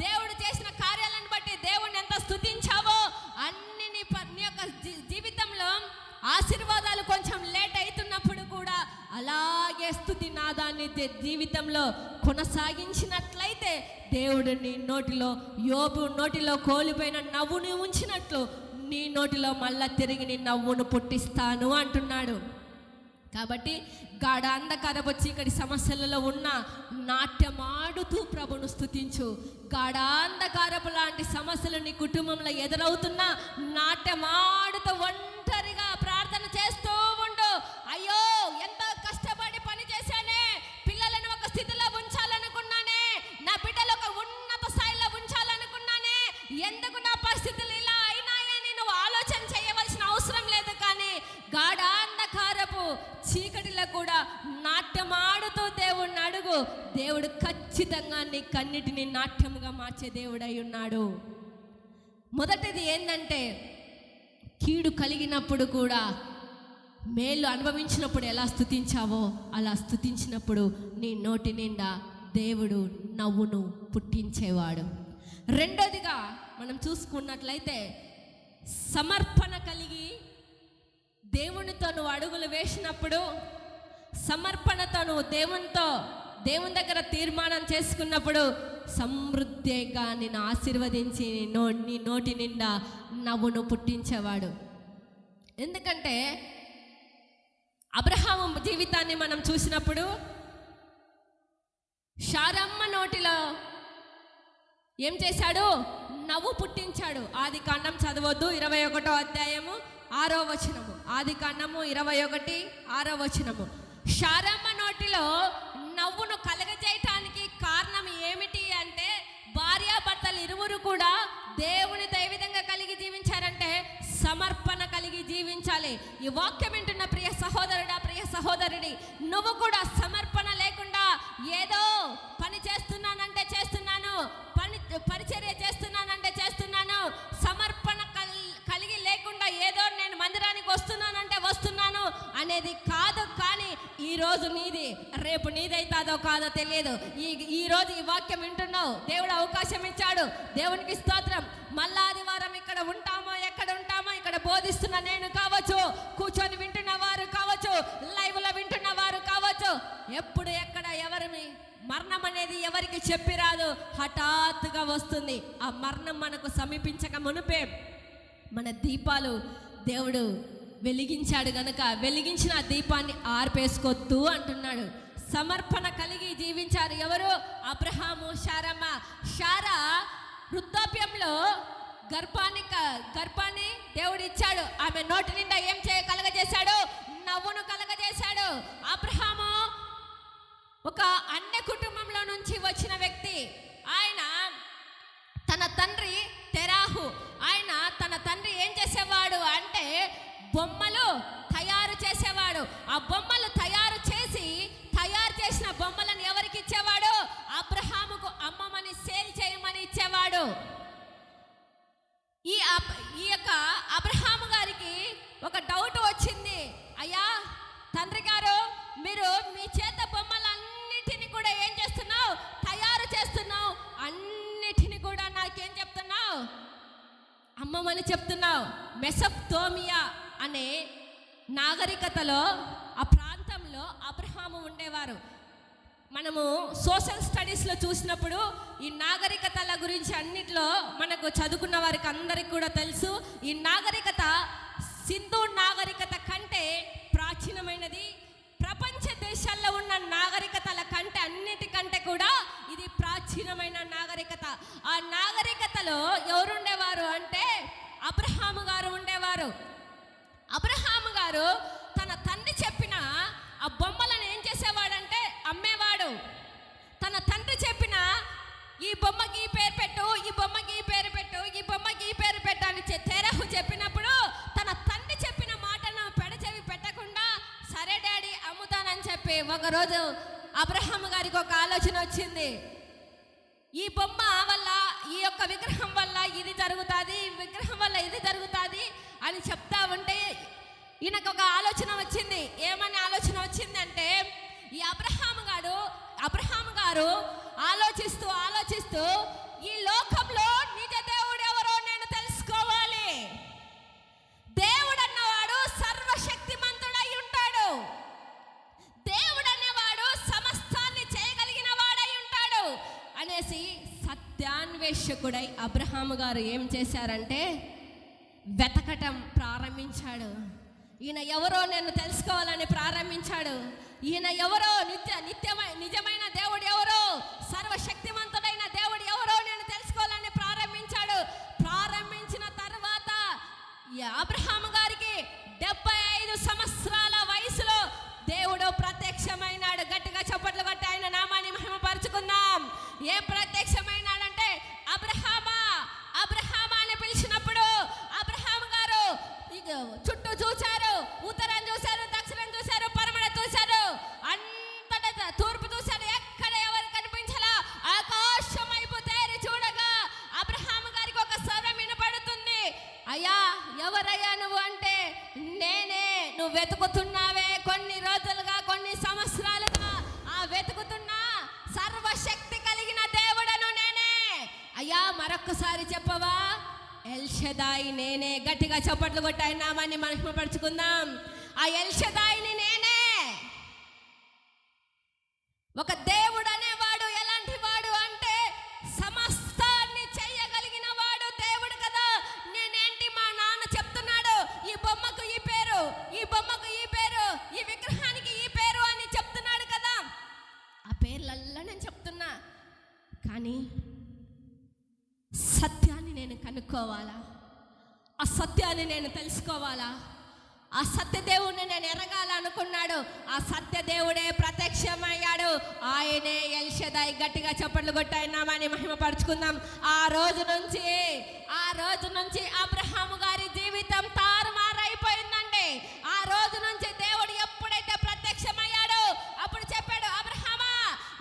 దేవుడు చేసిన కార్యాలను బట్టి దేవుడిని ఎంత స్తుతించావో, అన్ని నీ యొక్క జీవితంలో ఆశీర్వాదాలు కొంచెం లేట్ అవుతున్నప్పుడు కూడా అలాగే స్తుతి నాదాన్ని జీవితంలో కొనసాగించినట్లయితే దేవుడు నీ నోటిలో, యోబు నోటిలో కోల్పోయిన నవ్వుని ఉంచినట్లు నీ నోటిలో మళ్ళా తిరిగి నీ నవ్వును పుట్టిస్తాను అంటున్నాడు. కాబట్టి గాఢ అంధకారపు చీకటి సమస్యలలో ఉన్న నాట్యమాడుతూ ప్రభును స్తుతించు. గాఢాంధకారపు లాంటి సమస్యలు నీ కుటుంబంలో ఎదురవుతున్నా నాట్యమాడుతూ ఒంటరిగా ప్రార్థన చేస్తూ ఉండు. అయ్యో ఎంతో కష్టపడి పని చేశానే, పిల్లలను ఒక స్థితిలో ఉంచాలనుకున్నానే, నా బిడ్డలు ఒక ఉన్నత స్థాయిలో ఉంచాలనుకున్నానే, ఎందుకు నా పరిస్థితులు ఇలా అయినాయని నువ్వు ఆలోచన చేయవలసిన అవసరం లేదు. కానీ గాఢాంధకారపు చీకటిలో కూడా నాట్యమాడుతూ దేవుడిని అడుగు. దేవుడు ఖచ్చితంగా నీ కన్నిటిని నాట్యముగా మార్చే దేవుడై ఉన్నాడు. మొదటిది ఏంటంటే, కీడు కలిగినప్పుడు కూడా మేలు అనుభవించినప్పుడు ఎలా స్తుతించావో అలా స్తుతించినప్పుడు నీ నోటి నిండా దేవుడు నవ్వును పుట్టించేవాడు. రెండోదిగా మనం చూసుకున్నట్లయితే, సమర్పణ కలిగి దేవునితో నువ్వు అడుగులు వేసినప్పుడు, సమర్పణతో నువ్వు దేవుని దగ్గర తీర్మానం చేసుకున్నప్పుడు సమృద్ధిగా నిన్ను ఆశీర్వదించి నీ నోటి నిండా నవ్వును పుట్టించేవాడు. ఎందుకంటే అబ్రహాము జీవితాన్ని మనం చూసినప్పుడు శారమ్మ నోటిలో ఏం చేశాడు? నవ్వు పుట్టించాడు. ఆదికాండం చదవద్దు, 21వ అధ్యాయము 6వ వచనము. ఆదికాండము 21, 6వ వచనము. శారమ్మ నోటిలో నవ్వును కలగజేయటానికి కారణం ఏమిటి అంటే, భార్యాభర్తలు ఇరువురు కూడా దేవునితో ఏ విధంగా కలిగి జీవించారంటే సమర్పణ కలిగి జీవించాలి. ఈ వాక్యం వింటున్న ప్రియ సహోదరుడా, ప్రియ సహోదరుడి, నువ్వు కూడా సమర్పణ లేకుండా ఏదో పని చేస్తున్నానంటే చేస్తున్నాను, పరిచర్య చేస్తున్నానంటే చేస్తున్నాను, సమర్పణ కలిగి లేకుండా ఏదో నేను మందిరానికి వస్తున్నానంటే వస్తున్నాను అనేది కాదు. కానీ ఈరోజు నీది, రేపు నీదైతాదో ఉంటావో కాదో తెలియదు. ఈ రోజు ఈ వాక్యం వింటున్నావు, దేవుడు అవకాశం ఇచ్చాడు, దేవునికి స్తోత్రం. మళ్ళా ఆదివారం ఇక్కడ ఉంటామో ఎక్కడ ఉంటామో, ఇక్కడ బోధిస్తున్న నేను కావచ్చు, కూర్చొని వింటున్న వారు కావచ్చు, లైవ్లో వింటున్న వారు కావచ్చు, ఎప్పుడు ఎక్కడ ఎవరిని మరణం అనేది ఎవరికి చెప్పి రాదు, హఠాత్తుగా వస్తుంది. ఆ మరణం మనకు సమీపించక మునుపే మన దీపాలు దేవుడు వెలిగించాడు గనక వెలిగించిన ఆ దీపాన్ని ఆర్పేసుకోవద్దు అంటున్నాడు. సమర్పణ కలిగి జీవించారు ఎవరు? అబ్రహాము, శారమ్మ. శారా వృద్ధాప్యంలో గర్భాన్ని దేవుడు ఇచ్చాడు. ఆమె నోటి నిండా ఏం కలగజేశాడు? నవ్వును కలగజేశాడు. అబ్రహాము ఒక అన్య కుటుంబంలో నుంచి వచ్చిన వ్యక్తి. ఆయన తన తండ్రి తెరాహు, ఆయన తన తండ్రి ఏం చేసేవాడు అంటే బొమ్మలు తయారు చేసేవాడు. ఆ బొమ్మలు తయారు చేసిన బొమ్మలను ఎవరికి ఇచ్చేవాడు? అబ్రహాముకు అమ్మమని సేల్ చేయమని ఇచ్చేవాడు. ఈ యొక్క అబ్రహాము గారికి ఒక డౌట్ వచ్చింది. అయ్యా తండ్రి గారు, మీరు మీ చేత బొమ్మలన్నిటిని కూడా ఏం చేస్తున్నావు? తయారు చేస్తున్నావు. అన్నిటిని కూడా నాకేం చెప్తున్నావు? అమ్మమని చెప్తున్నావు. మెసొపొతేమియా అనే నాగరికతలో ఆ ప్రాంతంలో అబ్రహాము ఉండేవారు. మనము సోషల్ స్టడీస్లో చూసినప్పుడు ఈ నాగరికతల గురించి అన్నిట్లో మనకు చదువుకున్న వారికి అందరికి కూడా తెలుసు. ఈ నాగరికత సింధు నాగరికత కంటే ప్రాచీనమైనది. ప్రపంచ దేశాల్లో ఉన్న నాగరికతల కంటే అన్నిటికంటే కూడా ఇది ప్రాచీనమైన నాగరికత. ఆ నాగరికతలో ఎవరుండేవారు అంటే అబ్రహాము గారు ఉండేవారు. అబ్రహాము గారు తన తండ్రి చెప్పిన ఆ బొమ్మలను ఏం చేసేవాడంటే అమ్మేవాడు. తన తండ్రి చెప్పిన ఈ బొమ్మకి ఈ పేరు పెట్టు, ఈ బొమ్మకి ఈ పేరు పెట్టు, ఈ బొమ్మకి ఈ పేరు పెట్టు అని తెరహు చెప్పినప్పుడు తన తండ్రి చెప్పిన మాటను పెడచెవి పెట్టకుండా సరే డాడీ అమ్ముతానని చెప్పి ఒకరోజు అబ్రహాము గారికి ఒక ఆలోచన వచ్చింది. ఈ బొమ్మ వల్ల, ఈ యొక్క విగ్రహం వల్ల ఇది జరుగుతుంది, ఈ విగ్రహం వల్ల ఇది జరుగుతుంది అని చెప్తా ఉంటే ఈయనకు ఒక ఆలోచన వచ్చింది. ఏమని ఆలోచన వచ్చింది అంటే ఈ అబ్రహాము గారు ఆలోచిస్తూ ఈ లోకంలో నిజ దేవుడు ఎవరో నేను తెలుసుకోవాలి. దేవుడు అన్నవాడు సర్వశక్తిమంతుడై ఉంటాడు. దేవుడు అనేవాడు సమస్తాన్ని చేయగలిగిన వాడై ఉంటాడు అనేసి సత్యాన్వేషకుడై అబ్రహాము గారు ఏం చేశారంటే వెతకటం ప్రారంభించాడు. ఈయన ఎవరో నేను తెలుసుకోవాలని ప్రారంభించాడు. ఈయన ఎవరో నిజమైన దేవుడు ఎవరో, సర్వశక్తిమంతుడైన దేవుడు ఎవరో నేను తెలుసుకోవాలని ప్రారంభించాడు. ప్రారంభించిన తర్వాత అబ్రహాము గారికి 75 సంవత్సరాల వయసులో దేవుడు ప్రత్యక్షమైనాడు. గట్టిగా చప్పట్లు కొట్టి ఆయన నామాన్ని మహిమపరుచుకుందాం. ఏం ప్రత్యక్షమైనాడంటే అబ్రహామా అని పిలిచినప్పుడు అబ్రహాము గారు చుట్టూ చూశారు, ఉత్తరం చూశారు, దక్షిణం చూశారు, పరమడ చూశారు, అంతటా తూర్పు చూశారు. ఎక్కడ ఎవరు కనిపించలా. ఆకాశం వైపు తేరి చూడగా అబ్రహాము గారికి ఒక స్వరం వినపడుతుంది. అయ్యా ఎవరయ్యా నువ్వు అంటే నేనే. నువ్వు వెతుకుతున్నావే కొన్ని రోజులుగా, కొన్ని సంవత్సరాలుగా ఆ వెతుకుతున్నా సర్వశక్తి కలిగిన దేవుడను నేనే. అయ్యా మరొక్కసారి చెప్పవా? ఎల్ షదాయి నేనే. గట్టిగా చప్పట్లు కొట్టి ఆయన నామాన్ని మహిమపరుచుకుందాం. ఆ ఎల్ షదాయిని నేనే. ఒక దేవుడు అనేవాడు ఎలాంటి వాడు అంటే సమస్తాన్ని చేయగలిగిన వాడు దేవుడు కదా. నేనేంటి, మా నాన్న చెప్తున్నాడు ఈ బొమ్మకు ఈ పేరు, ఈ బొమ్మకు ఈ పేరు, ఈ విగ్రహానికి ఈ పేరు అని చెప్తున్నాడు కదా. ఆ పేర్లల్లా నేను చెప్తున్నా, కానీ సత్యాన్ని నేను కనుక్కోవాలా, ఆ సత్యాన్ని నేను తెలుసుకోవాలా, ఆ సత్యదేవుడిని నేను ఎరగాలనుకున్నాడు. ఆ సత్యదేవుడే ప్రత్యక్షమయ్యాడు. ఆయనే ఎల్ షదాయి. గట్టిగా చప్పట్లు కొట్టి ఆయన నామాన్ని మహిమపరుచుకుందాం. ఆ రోజు నుంచి అబ్రహాము గారి జీవితం తారుమారైపోయిందండి. ఆ రోజు నుంచి దేవుడు ఎప్పుడైతే ప్రత్యక్షమయ్యాడో అప్పుడు చెప్పాడు, అబ్రహామా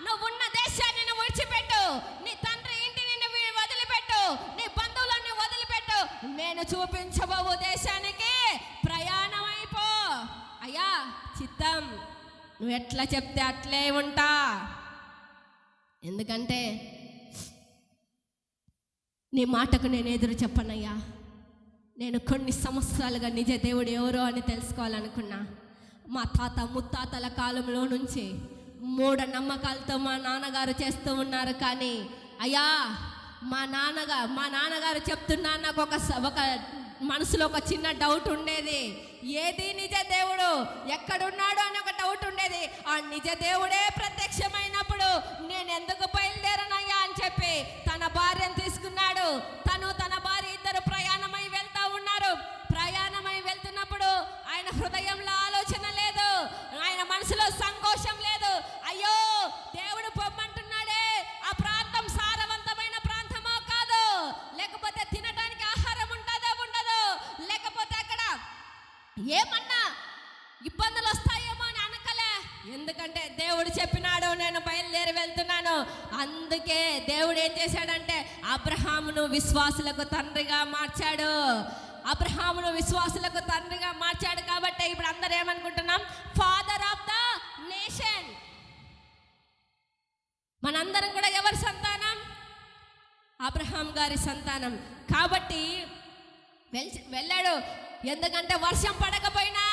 నువ్వున్న దేశాన్ని నువ్వు విడిచిపెట్టు, నీ తండ్రి ఇంటిని నువ్వు వదిలిపెట్టు, నీ బంధువులన్నీ వదిలిపెట్టు, నేను చూపించబోవు దేశానికి ప్రయాణం అయిపో. అయ్యా చిత్తం, నువ్వు ఎట్లా చెప్తే అట్లే ఉంటా. ఎందుకంటే నీ మాటకు నేను ఎదురు చెప్పనయ్యా. నేను కొన్ని సంవత్సరాలుగా నిజ దేవుడు ఎవరో అని తెలుసుకోవాలనుకున్నా. మా తాత ముత్తాతల కాలంలో నుంచి మూఢనమ్మకాలతో మా నాన్నగారు చేస్తూ ఉన్నారు. కానీ అయ్యా మా నాన్నగారు చెప్తున్నా నాకు ఒక మనసులో ఒక చిన్న డౌట్ ఉండేది. ఏది నిజ దేవుడు, ఎక్కడున్నాడు అని ఒక డౌట్ ఉండేది. ఆ నిజ దేవుడే ప్రత్యక్షమైనప్పుడు నేను ఎందుకు బయలుదేరనయ్యా అని చెప్పి తన భార్యను తీసుకున్నాడు. తన భార్య ఇద్దరు ప్రయాణమై వెళ్తా ఉన్నారు. ప్రయాణమై వెళ్తున్నప్పుడు ఆయన హృదయంలో ఆలోచన లేదు, ఆయన మనసులో సంతోషం లేదు. అయ్యో దేవుడు పొమ్మంటున్నాడే, ఆ ప్రాంతం సారవంతమైన ప్రాంతమో కాదు, లేకపోతే తినడానికి ఆహారం ఉంటుందో ఉండదు, లేకపోతే అక్కడ ఏమన్నా ఇబ్బందులు వస్తాయేమో అని అనకలే. ఎందుకంటే దేవుడు చెప్పినాడు నేను బయలుదేరి వెళ్తున్నాను. అందుకే దేవుడు ఏం చేశాడంటే అబ్రహామును విశ్వాసులకు తండ్రిగా మార్చాడు. అబ్రహామును విశ్వాసులకు తండ్రిగా మార్చాడు. కాబట్టి ఇప్పుడు అందరూ ఏమనుకుంటున్నాం? Father of the nation. మనందరం కూడా ఎవరి సంతానం? అబ్రహాం గారి సంతానం. కాబట్టి వెళ్ళాడు. ఎందుకంటే వర్షం పడకపోయినా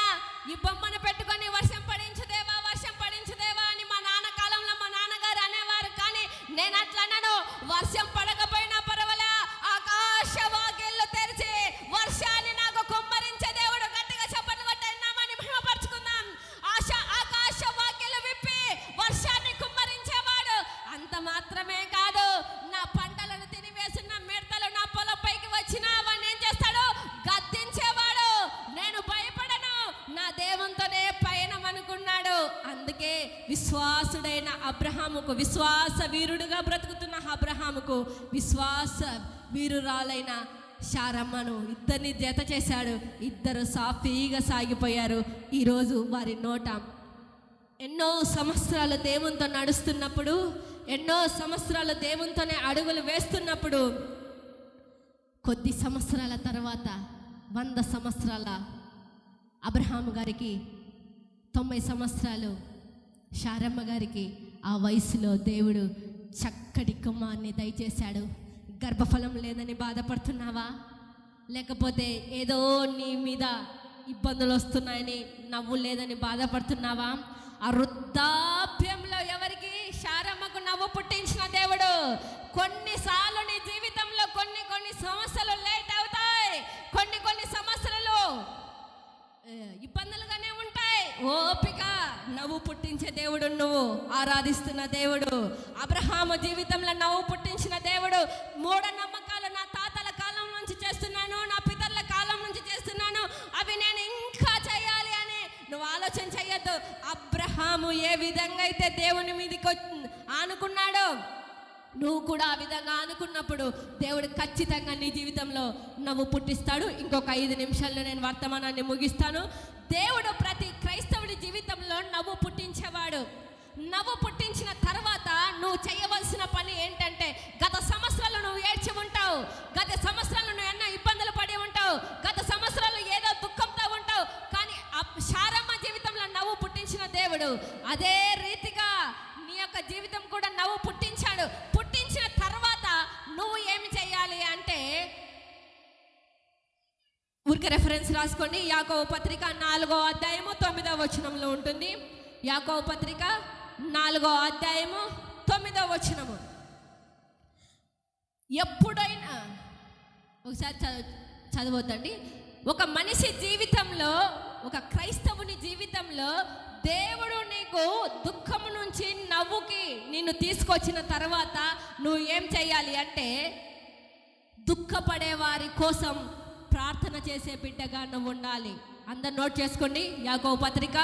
ఈ బొమ్మను పెట్టుకొని వర్షం పడించుదేవా అని మా నాన్న కాలంలో మా నాన్నగారు అనేవారు. కానీ నేను అట్లా అన్నాను, వర్షం పడకపోయినా పర్వాలే, ఆకాశ వాకిళ్ళు తెరిచి వర్షాన్ని నాకు కుమ్మరించే దేవుడు. గట్టిగా చప్పట్లు కొట్టినామని మహిమపరుచుకుందాం. ఆకాశ వాకిళ్ళు విప్పి వర్షాన్ని కుమ్మరించేవాడు. అంత మాత్రమే కాదు, నా పంటలను తినివేసిన మిడతలు నా పొలం పైకి వచ్చినా అవన్నీ ఏం చేస్తాడు? గద్దించేవాడు. నేను భయపడను, నా దేవునితోనే పయనం అనుకున్నాడు. అందుకే విశ్వాసుడైన అబ్రహాముకు, విశ్వాస వీరుడుగా బ్రతుకుతున్న అబ్రహాముకు విశ్వాస వీరురాలైన శారమ్మను ఇద్దరిని జత చేశాడు. ఇద్దరు సాఫీగా సాగిపోయారు. ఈరోజు వారి నోట ఎన్నో సంవత్సరాలు దేవునితో నడుస్తున్నప్పుడు, ఎన్నో సంవత్సరాలు దేవునితోనే అడుగులు వేస్తున్నప్పుడు, కొద్ది సంవత్సరాల తర్వాత 100 సంవత్సరాల అబ్రహాము గారికి 90 సంవత్సరాలు, శారమ్మ గారికి ఆ వయసులో దేవుడు చక్కటి కుమార్ని దయచేశాడు. గర్భఫలం లేదని బాధపడుతున్నావా? లేకపోతే ఏదో నీ మీద ఇబ్బందులు వస్తున్నాయని, నవ్వు లేదని బాధపడుతున్నావా? ఆ వృద్ధాప్యంలో ఎవరికి? శారమ్మకు నవ్వు పుట్టించిన దేవుడు. కొన్నిసార్లు నీ జీవితంలో కొన్ని సమస్యలు లేట్ అవుతాయి, కొన్ని సమస్యలు ఇబ్బందులుగానే ఉంటాయి. ఓపిక, నవ్వు పుట్టించే దేవుడు నువ్వు ఆరాధిస్తున్న దేవుడు. అబ్రహాము జీవితంలో నవ్వు పుట్టించిన దేవుడు. మూఢనమ్మకాలు నా తాతల కాలం నుంచి చేస్తున్నాను, నా పితరుల కాలం నుంచి చేస్తున్నాను, అవి నేను ఇంకా చేయాలి అని నువ్వు ఆలోచన చెయ్యొద్దు. అబ్రహాము ఏ విధంగా అయితే దేవుని మీదకి ఆనుకున్నాడో, నువ్వు కూడా ఆ విధంగా అనుకున్నప్పుడు దేవుడు ఖచ్చితంగా నీ జీవితంలో నవ్వు పుట్టిస్తాడు. ఇంకొక 5 నిమిషాల్లో నేను వర్తమానాన్ని ముగిస్తాను. దేవుడు ప్రతి క్రైస్తవుడి జీవితంలో నవ్వు పుట్టించేవాడు. నవ్వు పుట్టించిన తర్వాత నువ్వు చేయవలసిన పని ఏంటంటే, గత సంవత్సరాలు నువ్వు ఏడ్చి ఉంటావు, గత సంవత్సరాలు నువ్వు ఎన్నో ఇబ్బందులు పడి ఉంటావు, గత సంవత్సరాలు ఏదో దుఃఖంతో ఉంటావు. కానీ శారమ్మ జీవితంలో నవ్వు పుట్టించిన దేవుడు అదే రీతిగా నీ యొక్క జీవితం కూడా నవ్వు పుట్టించాడు. పుట్టించిన తర్వాత నువ్వు ఏమి చేయాలి అంటే, ఊరికే రెఫరెన్స్ రాసుకోండి. యాకోబు పత్రిక 4వ అధ్యాయము 9వ వచనంలో ఉంటుంది. యాకోబు పత్రిక 4వ అధ్యాయము 9వ వచనము. ఎప్పుడైనా ఒకసారి చదవద్దండి. ఒక మనిషి జీవితంలో, ఒక క్రైస్తవుని జీవితంలో దేవుడు నీకు దుఃఖము నుంచి నవ్వుకి నిన్ను తీసుకొచ్చిన తర్వాత నువ్వు ఏం చేయాలి అంటే, దుఃఖపడే వారి కోసం ప్రార్థన చేసే బిడ్డగా నువ్వు ఉండాలి. అందరు నోట్ చేసుకోండి. యాకోబు పత్రిక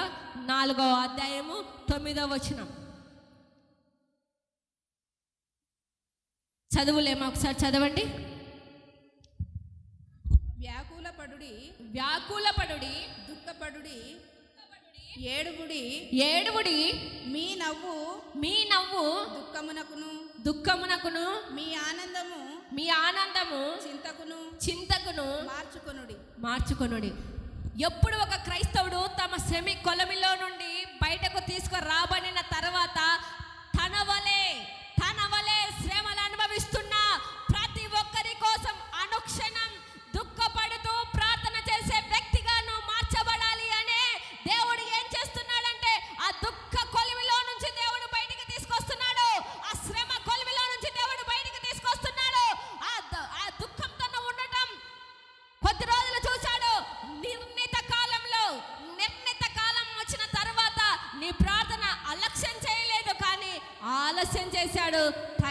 4వ అధ్యాయము 9వ వచనం. చదువులేమో ఒకసారి చదవండి. వ్యాకులపడుడి, దుఃఖపడుడి, ఏడుగుడి, మీ నవ్వు దుఃఖమునకును, మీ ఆనందము చింతకును మార్చుకొనుడి. ఎప్పుడు ఒక క్రైస్తవుడు తమ శ్రమి కొలమిలో నుండి బయటకు తీసుకురాబడిన తర్వాత తన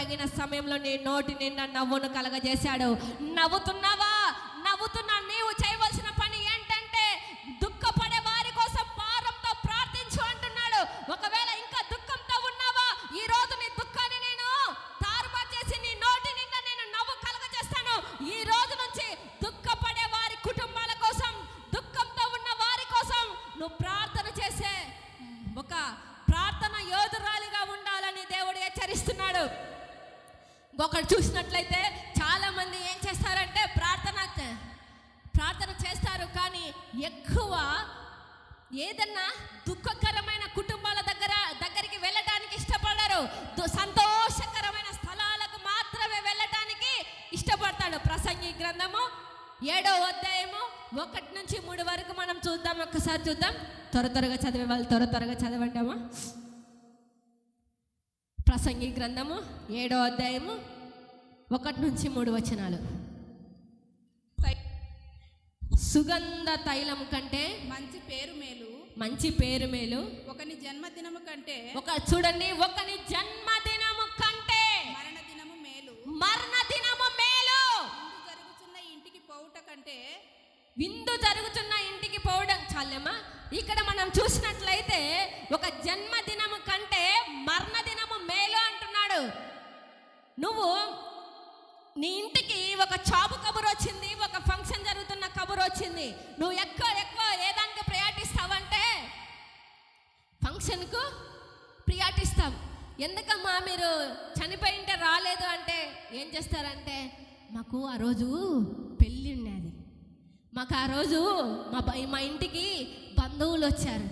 తగిన సమయంలో నీ నోటి నిండా నవ్వును కలగజేశాడు. నవ్వుతున్నావా? నవ్వుతున్నా నీవు చేయవలసిన పని ఏంటంటే దుఃఖపడే వారి కోసం భారంతో ప్రార్థించు అంటున్నాడు. ఒకవేళ ఇంకా దుఃఖంతో ఉన్నావా, ఈ రోజు నీ దుఃఖాన్ని నేను తారుమారు చేసి నీ నోటి నిండా నేను నవ్వు కలగజేస్తాను. ఈ రోజు నుంచి దుఃఖపడే వారి కుటుంబాల కోసం, దుఃఖంతో ఉన్న వారి కోసం నువ్వు ప్రార్థన చేసే ఒక ప్రార్థన యోధురాలిగా ఉండాలని దేవుడు హెచ్చరిస్తున్నాడు. ఒకటి చూసినట్లయితే చాలా మంది ఏం చేస్తారంటే ప్రార్థన చేస్తారు, కానీ ఎక్కువ ఏదన్నా దుఃఖకరమైన కుటుంబాల దగ్గరికి వెళ్ళటానికి ఇష్టపడరు. సంతోషకరమైన స్థలాలకు మాత్రమే వెళ్ళటానికి ఇష్టపడతాడు. ప్రసంగి గ్రంథము 7వ అధ్యాయము 1 నుంచి 3 వరకు మనం చూద్దాం. ఒక్కసారి చూద్దాం. త్వరగా చదివే వాళ్ళు త్వరగా చదవండమ్మా. ప్రసంగి గ్రంథము 7వ అధ్యాయము 1 నుంచి 3 వచనాలు. సుగంధ తైలం కంటే మంచి పేరు మేలు ఒకని జన్మదినము కంటే చూడండి, ఒకని జన్మదినము కంటే మరణ దినము మేలు. విందు జరుగుతున్న ఇంటికి పోవడం చాలమ్మా. ఇక్కడ మనం చూసినట్లయితే ఒక జన్మదినము కంటే మరణ దినము మేలు అంటున్నాడు. నువ్వు నీ ఇంటికి ఒక చావు కబురు వచ్చింది, ఒక ఫంక్షన్ జరుగుతున్న కబురు వచ్చింది. నువ్వు ఎక్కువ ఏ దానికి ప్రయాటిస్తావంటే ఫంక్షన్కు ప్రయాటిస్తాం. ఎందుకమ్మా మీరు చనిపోయింటే రాలేదు అంటే ఏం చేస్తారంటే, మాకు ఆ రోజు పెళ్ళి ఉన్నది, మాకు ఆ రోజు మా ఇంటికి బంధువులు వచ్చారు,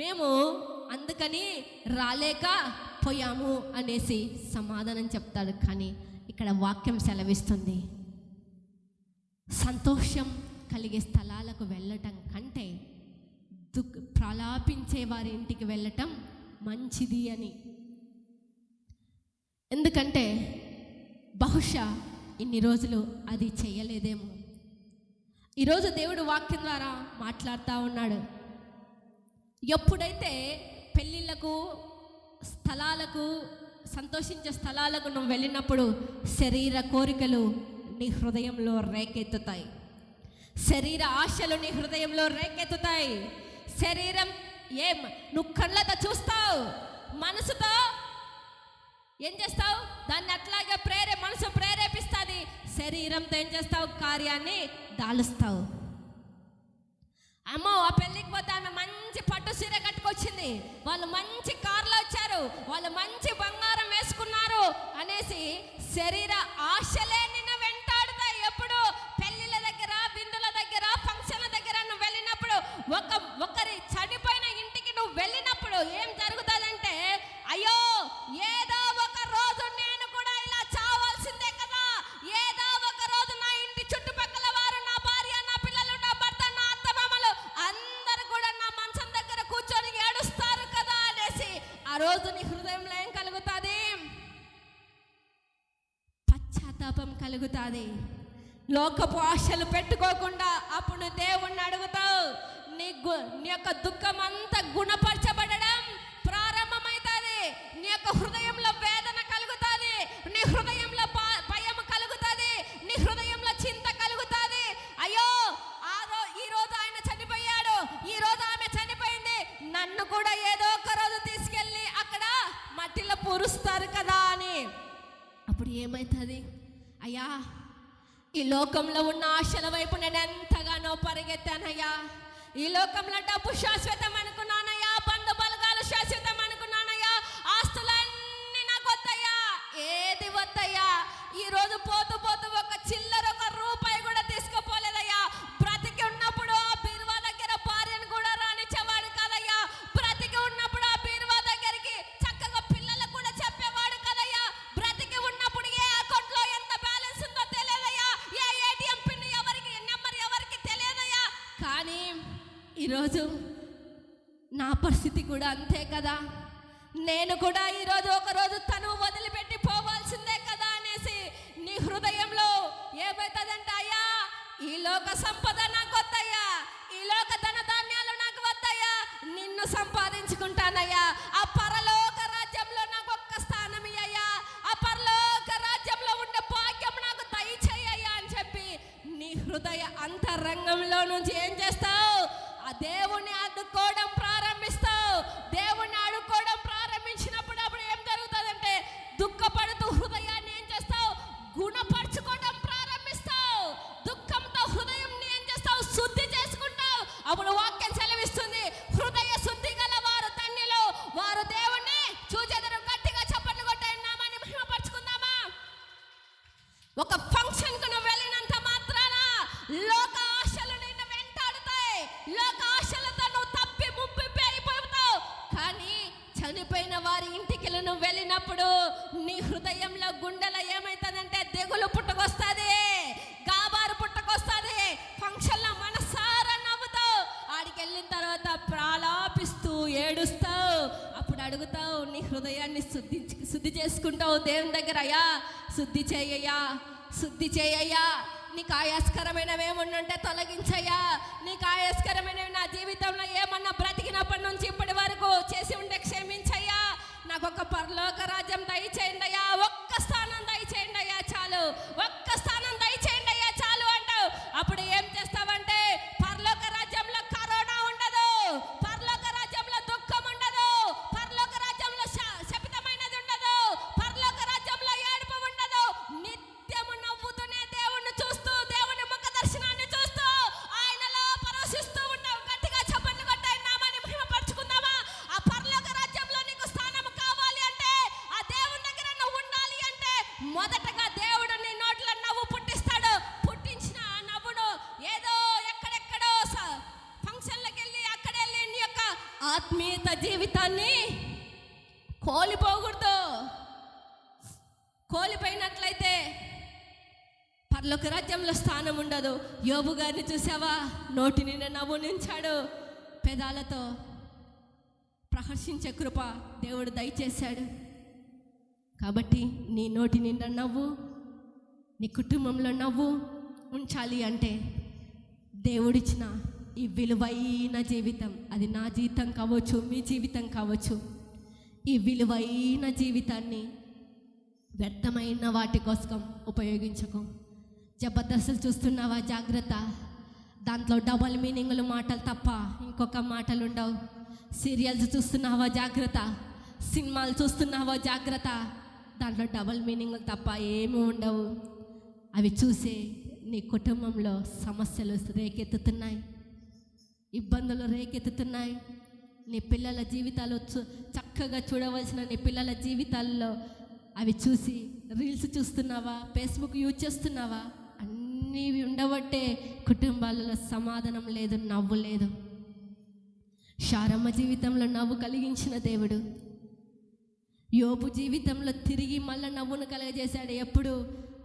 మేము అందుకని రాలేకపోయాము అనేసి సమాధానం చెప్తాడు. కానీ ఇక్కడ వాక్యం సెలవిస్తుంది, సంతోషం కలిగే స్థలాలకు వెళ్ళటం కంటే ప్రలాపించే వారి ఇంటికి వెళ్ళటం మంచిది అని. ఎందుకంటే బహుశా ఇన్ని రోజులు అది చేయలేదేమో. ఈరోజు దేవుడు వాక్యం ద్వారా మాట్లాడుతూ ఉన్నాడు. ఎప్పుడైతే పెళ్ళిళ్ళకు, స్థలాలకు, సంతోషించే స్థలాలకు నువ్వు వెళ్ళినప్పుడు శరీర కోరికలు నీ హృదయంలో రేకెత్తుతాయి, శరీర ఆశలు నీ హృదయంలో రేకెత్తుతాయి. శరీరం నువ్వు కళ్ళతో చూస్తావు, మనసుతో ఏం చేస్తావు, దాన్ని అట్లాగే మనసు ప్రేరేపిస్తుంది. శరీరంతో ఏం చేస్తావు, కార్యాన్ని దాలుస్తావు. అమ్మో ఆ పెళ్ళికి పోతే ఆమె మంచి పట్టు సీర కట్టుకొచ్చింది, వాళ్ళు మంచి కార్లో వచ్చారు, వాళ్ళు మంచి బంగారం వేసుకున్నారు అనేసి శరీర ఆశలే నిన్ను వెంటాడుతాయి. ఎప్పుడు పెళ్ళిళ్ళ దగ్గర, విందుల దగ్గర, ఫంక్షన్ల దగ్గర నువ్వు వెళ్ళినప్పుడు, ఒకరి చనిపోయిన ఇంటికి నువ్వు వెళ్ళినప్పుడు ఏం జరుగుతుందంటే, అయ్యో ఏదో ఒక రోజు నేను కూడా ఇలా చావాల్సిందే కదా, ఏదో ఒక రోజు నా ఇంటి చుట్టుపక్కల వారు, నా భార్య, నా పిల్లలు, నా భర్త, నా అత్తమామలు అందరూ కూడా నా మంచం దగ్గర కూర్చొని ఏడుస్తారు కదా అనేసి ఆ రోజు నీ హృదయంలో ఏం కలుగుతుంది, పశ్చాత్తాపం కలుగుతుంది. లోకపు ఆశలు పెట్టుకోకుండా అప్పుడు దేవుణ్ణి అడుగుతావు. నీ యొక్క దుఃఖం అంతా గుణపరచబడడం ప్రారంభమవుతుంది. నీ యొక్క హృదయంలో వేదన కలుగుతుంది, నీ హృదయంలో భయం కలుగుతుంది, నీ హృదయంలో చింత కలుగుతుంది. అయ్యో ఈ రోజు ఆయన చనిపోయాడు, ఈ రోజు ఆమె చనిపోయింది, నన్ను కూడా ఏదో ఒక రోజు తీసుకెళ్ళి అక్కడ మట్టిలో పూరుస్తారు కదా అని. అప్పుడు ఏమవుతుంది, అయ్యా ఈ లోకంలో ఉన్న ఆశల వైపు నేను ఎంతగానో పరిగెత్తానయ్యా, ఈ లోకంలో డబ్బు శాశ్వతం అనుకున్నానయ్యా, బంధు బలగాలు శాశ్వతం అనుకున్నానయ్యా, ఆస్తులన్నీ నాకు వద్దయ్యా, ఏది వద్దయ్యా. ఈరోజు పోతూ ఒక చిల్లర, ఒక రూపాయి కూడా తీసుకుపోలేదయ్యా. బ్రతికి ఉన్నప్పుడు ఆ బీరువా దగ్గర భార్యను కూడా రానిచ్చేవాడు కాదయ్యా, బ్రతికి ఉన్నప్పుడు ఆ బీరువా దగ్గరికి చక్కగా పిల్లలకు కూడా చెప్పేవాడు కాదయ్యా, బ్రతికి ఉన్నప్పుడు ఏ అకౌంట్లో ఎంత బ్యాలెన్స్ ఉందో తెలియదయ్యా, ఏ ఏటీఎం పిన్ నెంబర్ ఎవరికి తెలియదయ్యా. కానీ ఈరోజు నా పరిస్థితి కూడా అంతే కదా, నేను కూడా ఈరోజు ఒకరోజు తను వదిలిపెట్టి పోవాల్సిందే కదా అనేసి నీ హృదయంలో ఏమవుతుందంటే, అయ్యా ఈ లోక సంపద నాకు వద్దయ్యా, ఈ లోక ధన ధాన్యాలు నాకు వద్దయ్యా, నిన్ను సంపాదించుకుంటానయ్యా, ఆ పరలోక రాజ్యంలో నాకు ఒక్క స్థానం ఇయ్యయ్యా, ఆ పరలోక నుంచి ఏం చేస్తావు? ఆ దేవుణ్ణి అడుక్కోవడం ప్రారంభిస్తావు. దేవుణ్ణి అడుక్కోవడం ప్రారంభించినప్పుడు అప్పుడు ఏం జరుగుతుందంటే దుఃఖపడుతూ హృదయాన్ని ఏం చేస్తావు? గుణపరచుకోవడం ప్రారంభిస్తావు. దుఃఖంతో హృదయంని ఏం చేస్తావు? శుద్ధి చేసుకుంటావు. అప్పుడు వాక్యం సెలవిస్తుంది, హృదయ శుద్ధి గల వారు ధన్యులు, వారు దేవుణ్ణి చూచెదరు. గట్టిగా చప్పట్లు కొట్టండి, నామాన్ని మహిమపరచుకుందామా? ఒక ఫంక్షన్ కు నువ్వు వెళ్ళినంత మాత్రాన లోక ఆశలు నిన్ను వెంటాడుతాయి. లోక ఆశలతో నువ్వు తప్పి ముప్పిపి అయిపోతావు. కానీ చనిపోయిన వారి ఇంటికి నువ్వు వెళ్ళినప్పుడు నీ హృదయంలో గుండెలో ఏమవుతుందంటే దిగులు పుట్టుకొస్తుంది, గాబారు పుట్టుకొస్తుంది. ఫంక్షన్లో మనసారా నవ్వుతావు. ఆడికి వెళ్ళిన తర్వాత ప్రాలాపిస్తూ ఏడుస్తావు. అప్పుడు అడుగుతావు, నీ హృదయాన్ని శుద్ధి చేసుకుంటావు దేవుని దగ్గర. అయ్యా శుద్ధి చేయయ్యా, శుద్ధి చేయయ్యా, నీకు ఆయాస్కరమైనవి ఏమన్నా ఉంటే తొలగించయ్యా, నీకు ఆయాస్కరమైనవి నా జీవితంలో ఏమన్నా బ్రతికినప్పటి నుంచి ఇప్పటి వరకు చేసి ఉంటే క్షమించయ్యా, నాకు ఒక పరలోక రాజ్యం దయచేయండి అయ్యా, ఒక్క స్థానం దయచేయండి అయ్యా చాలు, ఒక్క స్థానం దయచేయండి అయ్యా చాలు అంటావు. అప్పుడు ఏం చేస్తావంటే పరలోక రాజ్యంలో కరోనా ఉండదు, పరలోక రాజ్యంలో దుఃఖం ఉండదు, పరలోక రాజ్యంలో శపితమైనది ఉండదు, పరలోక రాజ్యంలో ఏడుపు ఉండదు. నిత్యము నవ్వుతూనే దేవుణ్ణి చూస్తూ, దేవుని ముఖ దర్శనాన్ని చూస్తూ ఆయనలో పరవశిస్తూ ఉంటావు. గట్టిగా చప్పట్లు కొట్టాయి, నామాన్ని మహిమపరచుకుందామా? ఆ పరలోక రాజ్యంలో నీకు స్థానం కావాలి అంటే, ఆ దేవుని దగ్గర నువ్వు ఉండాలి అంటే మొదటగా దేవుడు నీ నోట్లో నవ్వు పుట్టిస్తాడు. పుట్టించిన ఆ నవ్వును ఏదో ఎక్కడెక్కడో ఫంక్షన్లకు వెళ్ళి అక్కడెళ్ళి నీ యొక్క ఆత్మీయత జీవితాన్ని కోల్పోకూడదు. కోల్పోయినట్లయితే పరలోక రాజ్యంలో స్థానం ఉండదు. యోబు గారిని చూసావా? నోటి నిండా నవ్వు నించాడు, పెదాలతో ప్రహర్షించే కృప దేవుడు దయచేశాడు. కాబట్టి నీ నోటి నిండా నవ్వు, నీ కుటుంబంలో నవ్వు ఉంచాలి అంటే దేవుడిచ్చిన ఈ విలువైన జీవితం, అది నా జీవితం కావచ్చు, మీ జీవితం కావచ్చు, ఈ విలువైన జీవితాన్ని వ్యర్థమైన వాటి కోసం ఉపయోగించకు. జబర్దస్తులు చూస్తున్నావా? జాగ్రత్త, దాంట్లో డబల్ మీనింగ్లు మాటలు తప్ప ఇంకొక మాటలు ఉండవు. సీరియల్స్ చూస్తున్నావా? జాగ్రత్త. సినిమాలు చూస్తున్నావా? జాగ్రత్త, దాంట్లో డబల్ మీనింగ్లు తప్ప ఏమీ ఉండవు. అవి చూసే నీ కుటుంబంలో సమస్యలు రేకెత్తుతున్నాయి, ఇబ్బందులు రేకెత్తుతున్నాయి. నీ పిల్లల జీవితాలు చక్కగా చూడవలసిన నీ పిల్లల జీవితాల్లో అవి చూసి రీల్స్ చూస్తున్నావా? ఫేస్బుక్ యూజ్ చేస్తున్నావా? అన్నీ ఉండబట్టే కుటుంబాలలో సమాధానం లేదు, నవ్వు లేదు. శారమ్మ జీవితంలో నవ్వు కలిగించిన దేవుడు యోబు జీవితంలో తిరిగి మళ్ళీ నవ్వును కలగజేశాడు. ఎప్పుడు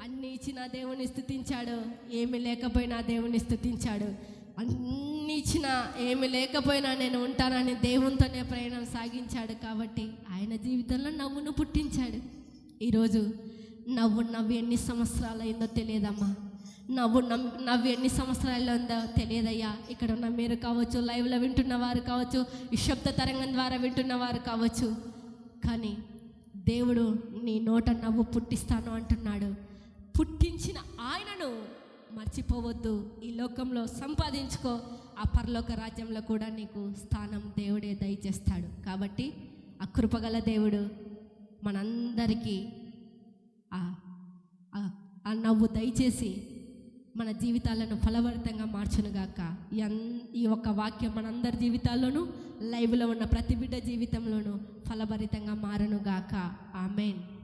అన్నీ ఇచ్చిన దేవుని స్తుతించాడు, ఏమి లేకపోయినా దేవుని స్తుతించాడు. అన్నీ ఇచ్చినా ఏమి లేకపోయినా నేను ఉంటానని దేవునితోనే ప్రయాణం సాగించాడు. కాబట్టి ఆయన జీవితంలో నవ్వును పుట్టించాడు. ఈరోజు నవ్వు ఎన్ని సంవత్సరాలు అయిందో తెలియదమ్మా, నవ్వు ఎన్ని సంవత్సరాల్లో ఉందో తెలియదయ్యా. ఇక్కడ ఉన్న మీరు కావచ్చు, లైవ్లో వింటున్న వారు కావచ్చు, ఈ శబ్ద తరంగం ద్వారా వింటున్న వారు కావచ్చు, కానీ దేవుడు నీ నోట నవ్వు పుట్టిస్తాను అంటున్నాడు. పుట్టించిన ఆయనను మర్చిపోవద్దు. ఈ లోకంలో సంపాదించుకో, ఆ పరలోక రాజ్యంలో కూడా నీకు స్థానం దేవుడే దయచేస్తాడు. కాబట్టి ఆ కృపగల దేవుడు మనందరికీ ఆ నవ్వు దయచేసి మన జీవితాలను ఫలభరితంగా మార్చునుగాక. ఈ ఒక్క వాక్యం మనందరి జీవితాల్లోనూ, లైవ్లో ఉన్న ప్రతి బిడ్డ జీవితంలోనూ ఫలభరితంగా మారునుగాక. ఆమేన్.